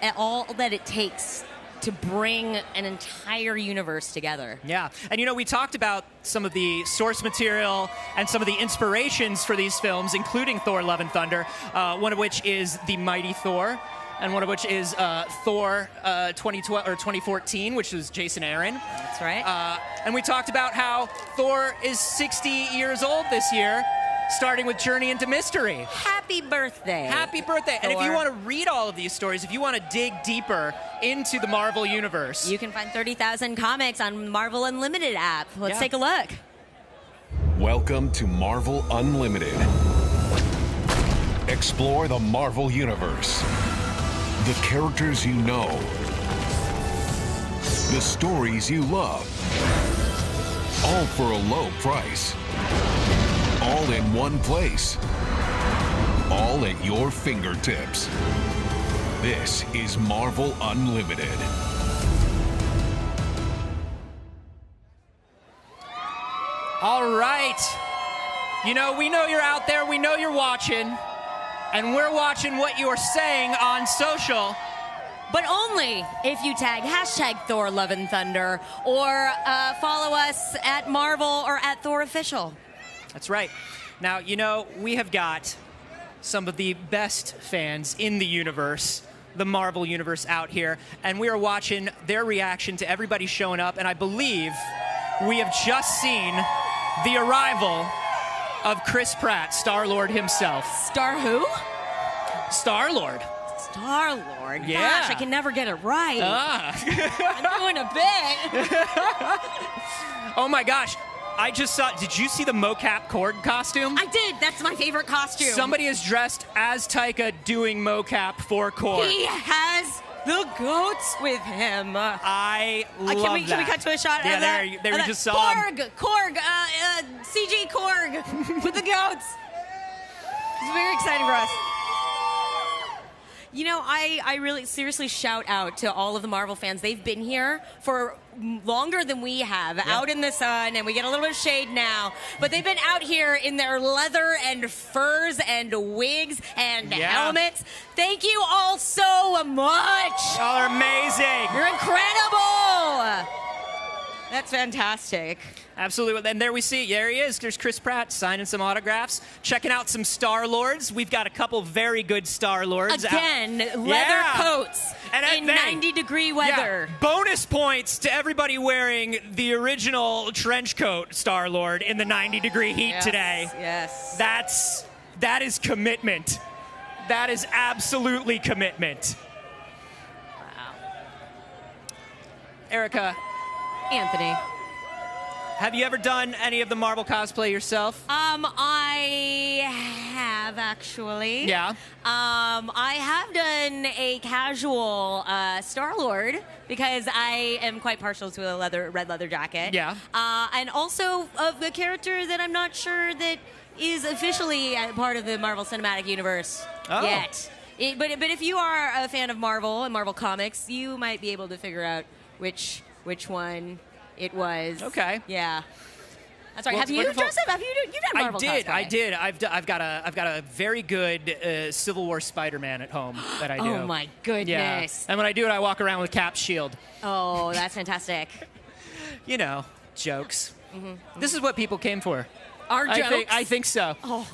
that it takes to bring an entire universe together. Yeah, and we talked about some of the source material and some of the inspirations for these films, including Thor: Love and Thunder, one of which is the Mighty Thor, and one of which is Thor 2012 or 2014, which was Jason Aaron. That's right. And we talked about how Thor is 60 years old this year, starting with Journey into Mystery. Happy birthday. Happy birthday. Thor. And if you want to read all of these stories, if you want to dig deeper into the Marvel Universe, you can find 30,000 comics on Marvel Unlimited app. Let's take a look. Welcome to Marvel Unlimited. Explore the Marvel Universe. The characters you know. The stories you love. All for a low price. All in one place. All at your fingertips. This is Marvel Unlimited. all right. We know you're out there. We know you're watching. And we're watching what you're saying on social. But only if you tag hashtag Thor Love and Thunder or follow us at Marvel or at Thor Official. That's right. Now, we have got some of the best fans in the universe, the Marvel universe out here, and we are watching their reaction to everybody showing up, and I believe we have just seen the arrival of Chris Pratt, Star-Lord himself. Star who? Star-Lord. Star-Lord? Yeah. Gosh, I can never get it right. I'm doing a bit. Oh my gosh. I just saw, did you see the mocap Korg costume? I did. That's my favorite costume. Somebody is dressed as Tyco doing mocap for Korg. He has the goats with him. I love can we that. cut to a shot Yeah, of that? there we just saw him. Korg, CG Korg with the goats. It's very exciting for us. You know, I really seriously shout out to all of the Marvel fans. They've been here for longer than we have, out in the sun, and we get a little bit of shade now. But they've been out here in their leather and furs and wigs and helmets. Thank you all so much. Y'all are amazing. You're incredible. That's fantastic. Absolutely. And there we see, there he is. There's Chris Pratt signing some autographs, checking out some Star-Lords. We've got a couple very good Star-Lords. Again, leather coats in 90-degree weather. Yeah. Bonus points to everybody wearing the original trench coat Star-Lord in the 90-degree heat today. Yes. That is commitment. That is absolutely commitment. Wow. Erica. Anthony. Have you ever done any of the Marvel cosplay yourself? I have actually. Yeah. I have done a casual Star-Lord because I am quite partial to a red leather jacket. Yeah. And also of a character that I'm not sure that is officially part of the Marvel Cinematic Universe yet. But if you are a fan of Marvel and Marvel Comics, you might be able to figure out which one it was. Okay. Yeah. That's right. Well, have you dressed up? You've done Marvel cosplay. I did. I've got a very good Civil War Spider-Man at home that I do. Oh my goodness. Yeah. And when I do it, I walk around with Cap's shield. Oh, that's fantastic. You know, jokes. Mm-hmm. This is what people came for. Our jokes? I think so. Oh.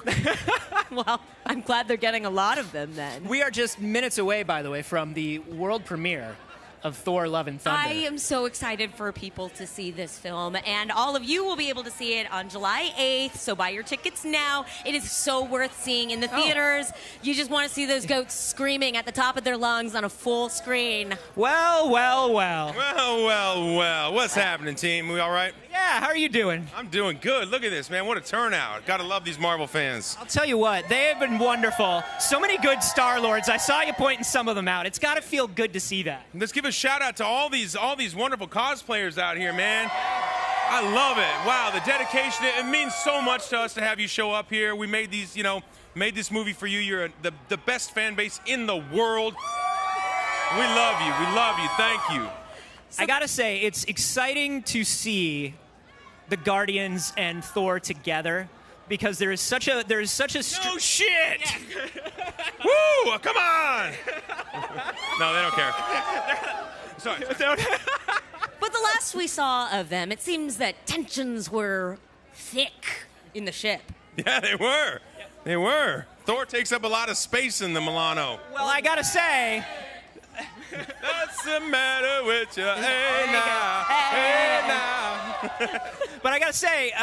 Well, I'm glad they're getting a lot of them then. We are just minutes away, by the way, from the world premiere of Thor: Love and Thunder. I am so excited for people to see this film, and all of you will be able to see it on July 8th, so buy your tickets now. It is so worth seeing in the theaters. You just want to see those goats screaming at the top of their lungs on a full screen. Well. What's happening, team? We all right? Yeah, how are you doing? I'm doing good. Look at this, man. What a turnout. Gotta love these Marvel fans. I'll tell you what, they have been wonderful. So many good Star-Lords. I saw you pointing some of them out. It's got to feel good to see that. Let's give a shout out to all these wonderful cosplayers out here, man. I love it. Wow, the dedication. It means so much to us to have you show up here. We made these, made this movie for you. You're the best fan base in the world. We love you. We love you. Thank you. I gotta say, it's exciting to see the Guardians and Thor together because there is such a no shit. Woo! Come on. No, they don't care. Sorry. But the last we saw of them, it seems that tensions were thick in the ship. Yeah, they were. They were. Thor takes up a lot of space in the Milano. Well, I gotta say. What's the matter with you? Hey now. But I gotta say,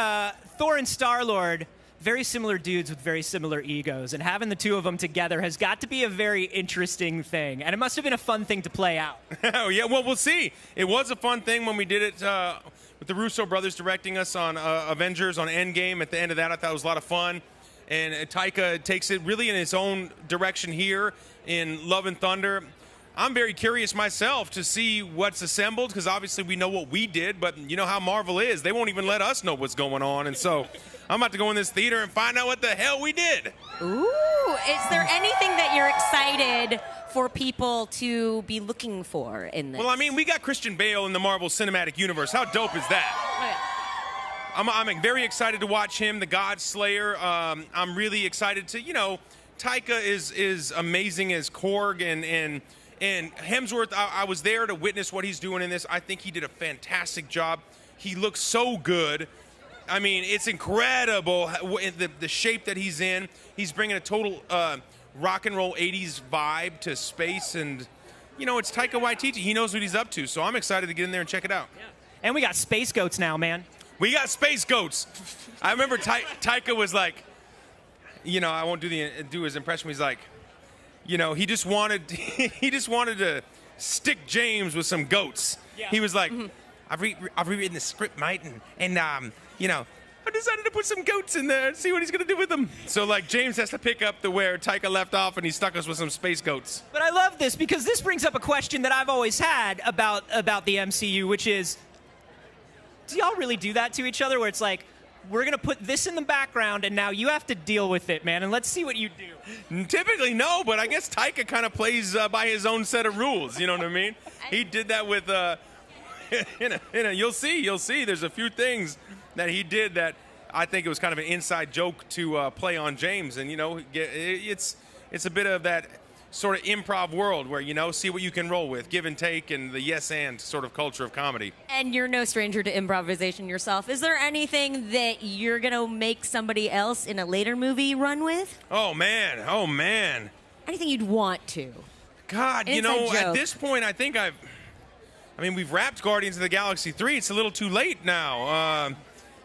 Thor and Star-Lord, very similar dudes with very similar egos, and having the two of them together has got to be a very interesting thing, and it must have been a fun thing to play out. Oh yeah, well we'll see. It was a fun thing when we did it with the Russo brothers directing us on Avengers on Endgame. At the end of that, I thought it was a lot of fun, and Tyco takes it really in his own direction here in Love and Thunder. I'm very curious myself to see what's assembled because obviously we know what we did, but you know how Marvel is. They won't even let us know what's going on. And so I'm about to go in this theater and find out what the hell we did. Ooh, is there anything that you're excited for people to be looking for in this? Well, I mean, we got Christian Bale in the Marvel Cinematic Universe. How dope is that? I'm very excited to watch him, the God Slayer. I'm really excited to, Tyco is amazing as Korg and Hemsworth, I was there to witness what he's doing in this. I think he did a fantastic job. He looks so good. I mean, it's incredible the shape that he's in. He's bringing a total rock and roll 80s vibe to space. And, it's Taika Waititi. He knows what he's up to. So I'm excited to get in there and check it out. Yeah. And we got space goats now, man. We got space goats. I remember Taika was like, I won't do his impression. He's like, he just wanted to stick James with some goats. Yeah. He was like, I've rewritten the script, mate, and I decided to put some goats in there and see what he's going to do with them. So, James has to pick up where Tyco left off, and he stuck us with some space goats. But I love this because this brings up a question that I've always had about the MCU, which is, do y'all really do that to each other where it's like, we're going to put this in the background, and now you have to deal with it, man, and let's see what you do. Typically, no, but I guess Tyco kind of plays by his own set of rules, you know what I mean? He did that with, you'll see. There's a few things that he did that I think it was kind of an inside joke to play on James, and, it's a bit of that sort of improv world where, see what you can roll with, give and take, and the yes and sort of culture of comedy. And you're no stranger to improvisation yourself. Is there anything that you're going to make somebody else in a later movie run with? Oh, man. Anything you'd want to? God, at this point, I think we've wrapped Guardians of the Galaxy 3. It's a little too late now.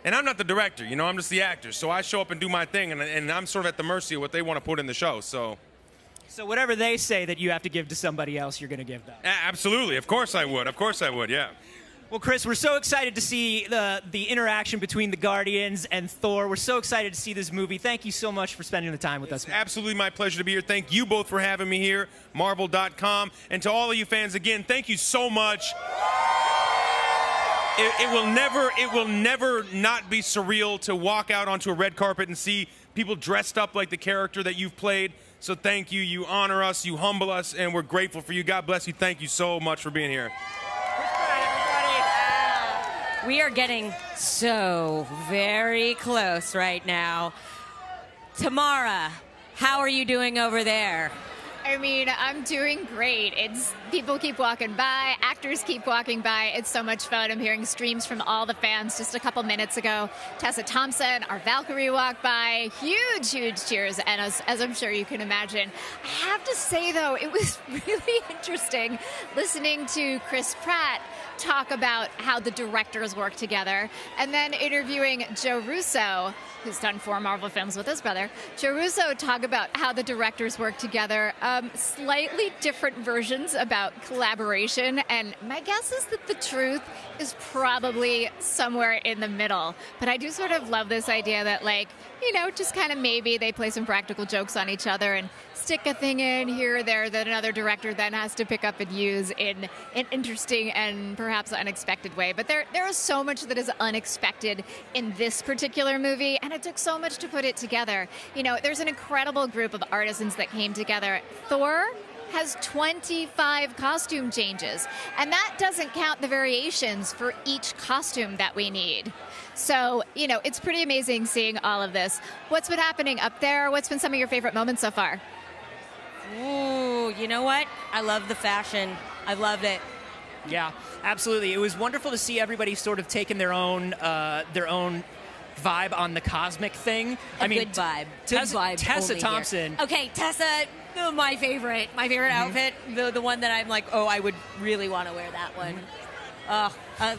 And I'm not the director, I'm just the actor. So I show up and do my thing, and I'm sort of at the mercy of what they want to put in the show, So whatever they say that you have to give to somebody else, you're going to give them. Absolutely. Of course I would, yeah. Well, Chris, we're so excited to see the interaction between the Guardians and Thor. We're so excited to see this movie. Thank you so much for spending the time with us. Absolutely my pleasure to be here. Thank you both for having me here, Marvel.com. And to all of you fans, again, thank you so much. It will never not be surreal to walk out onto a red carpet and see people dressed up like the character that you've played. So thank you. You honor us, you humble us, and we're grateful for you. God bless you. Thank you so much for being here. We are getting so very close right now. Tamara, how are you doing over there? I'm doing great. People keep walking by, actors keep walking by. It's so much fun. I'm hearing streams from all the fans. Just a couple minutes ago, Tessa Thompson, our Valkyrie, walked by. Huge cheers, and as I'm sure you can imagine. I have to say, though, it was really interesting listening to Chris Pratt talk about how the directors work together, and then interviewing Joe Russo, who's done 4 Marvel films with his brother. Joe Russo talk about how the directors work together. Slightly different versions about collaboration, and my guess is that the truth is probably somewhere in the middle. But I do sort of love this idea that, just kind of maybe they play some practical jokes on each other and stick a thing in here or there that another director then has to pick up and use in an interesting and perhaps unexpected way. But there is so much that is unexpected in this particular movie, and it took so much to put it together. There's an incredible group of artisans that came together. Thor has 25 costume changes, and that doesn't count the variations for each costume that we need. So, it's pretty amazing seeing all of this. What's been happening up there? What's been some of your favorite moments so far? Ooh, you know what? I love the fashion. I loved it. Yeah, absolutely. It was wonderful to see everybody sort of taking their own vibe on the cosmic thing. Good vibe. Tessa Thompson. Here. Okay, Tessa, my favorite outfit, the one that I'm like, I would really want to wear that one.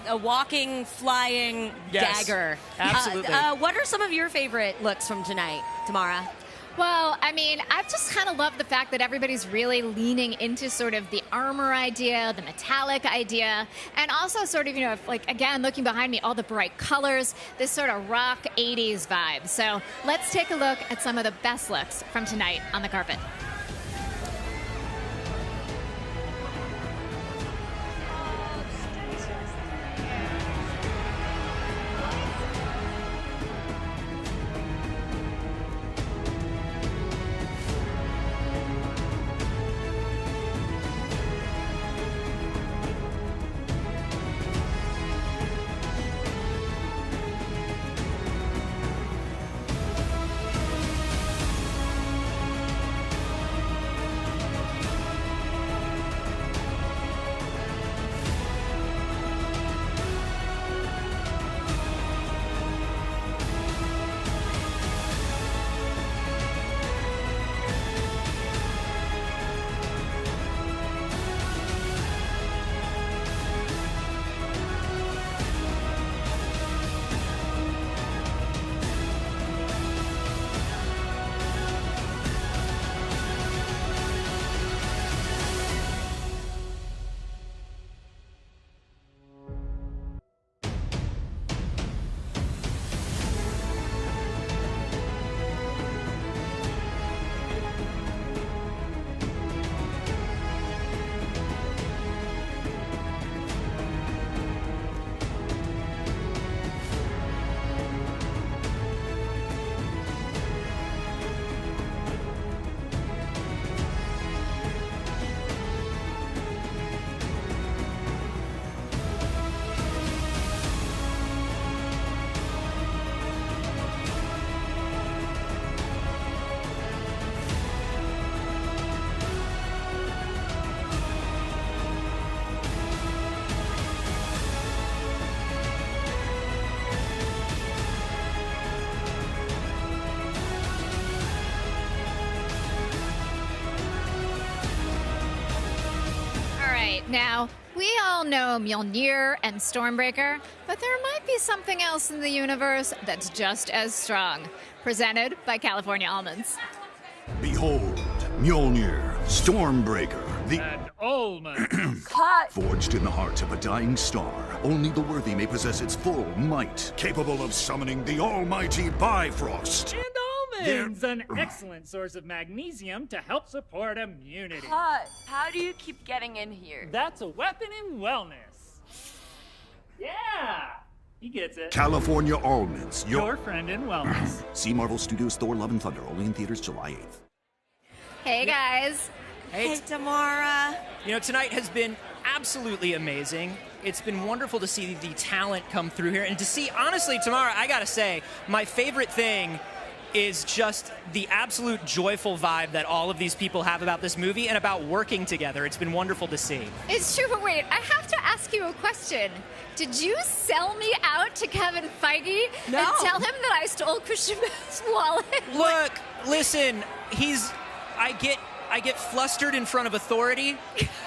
A walking, flying dagger. Absolutely. What are some of your favorite looks from tonight, Tamara? Well, I just kind of love the fact that everybody's really leaning into sort of the armor idea, the metallic idea, and also sort of, again, looking behind me, all the bright colors, this sort of rock 80s vibe. So let's take a look at some of the best looks from tonight on the carpet. right, now, we all know Mjolnir and Stormbreaker, but there might be something else in the universe that's just as strong. Presented by California Almonds. Behold, Mjolnir, Stormbreaker, the Almond. forged in the heart of a dying star. Only the worthy may possess its full might, capable of summoning the almighty Bifrost. And almonds, an excellent source of magnesium to help support immunity. How do you keep getting in here? That's a weapon in wellness. Yeah, he gets it. California Almonds, Your friend in wellness. See Marvel Studios' Thor: Love and Thunder, only in theaters July 8th. Hey, guys. Hey, Tamara. You know, tonight has been absolutely amazing. It's been wonderful to see the talent come through here. And to see, honestly, Tamara, I gotta say, my favorite thing is just the absolute joyful vibe that all of these people have about this movie and about working together. It's been wonderful to see. It's true, but wait, I have to ask you a question. Did you sell me out to Kevin Feige No. and tell him that I stole Christian Bale's wallet? Look, listen, I get flustered in front of authority.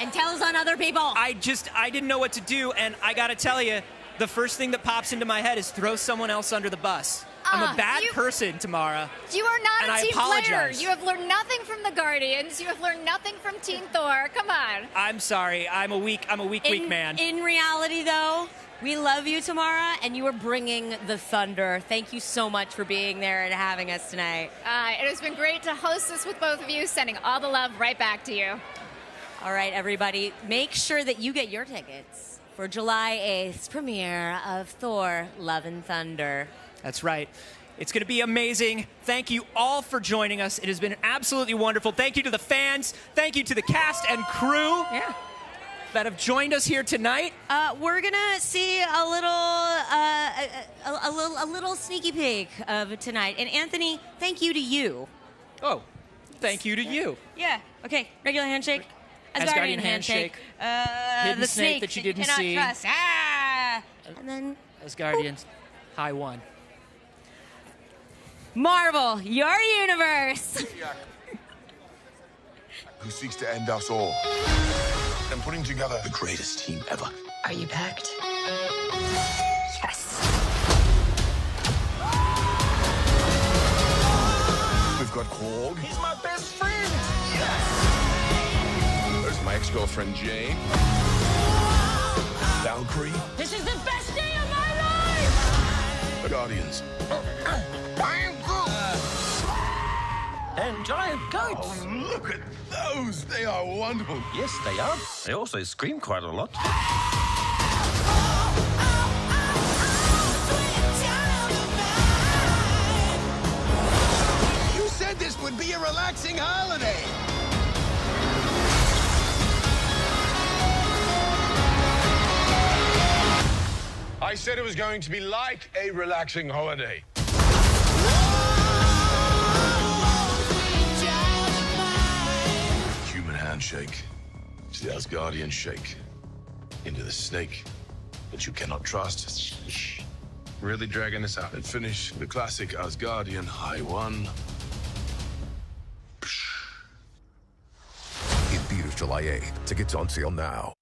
And tells on other people. I didn't know what to do, and I gotta tell you, the first thing that pops into my head is throw someone else under the bus. I'm a bad person, Tamara. You are not and a I team player. apologize. You have learned nothing from the Guardians. You have learned nothing from Team Thor. Come on. I'm sorry. I'm a weak man. In reality, though, we love you, Tamara, and you are bringing the thunder. Thank you so much for being there and having us tonight. It has been great to host this with both of you, sending all the love right back to you. All right, everybody, make sure that you get your tickets for July 8th's premiere of Thor: Love and Thunder. That's right. It's going to be amazing. Thank you all for joining us. It has been absolutely wonderful. Thank you to the fans. Thank you to the cast and crew that have joined us here tonight. We're gonna see a little sneaky peek of tonight. And Anthony, thank you to you. Oh, thank you to you. Yeah. Okay. Regular handshake. Asgardian handshake. Hidden the snake that you didn't cannot see. trust. Ah! And then Asgardians. High one. Marvel, your universe. Who seeks to end us all. And putting together the greatest team ever. Are you packed? Yes. We've got Korg. He's my best friend. There's my ex-girlfriend, Jane. Valkyrie. This is the best day of my life! The Guardians. And giant goats. Oh, look at those. They are wonderful. Yes, they are. They also scream quite a lot. You said this would be a relaxing holiday. I said it was going to be like a relaxing holiday. Human handshake. It's the Asgardian shake. Into the snake that you cannot trust. Really dragging this out. And finish the classic Asgardian high one. In theaters July 8th. Tickets on sale now.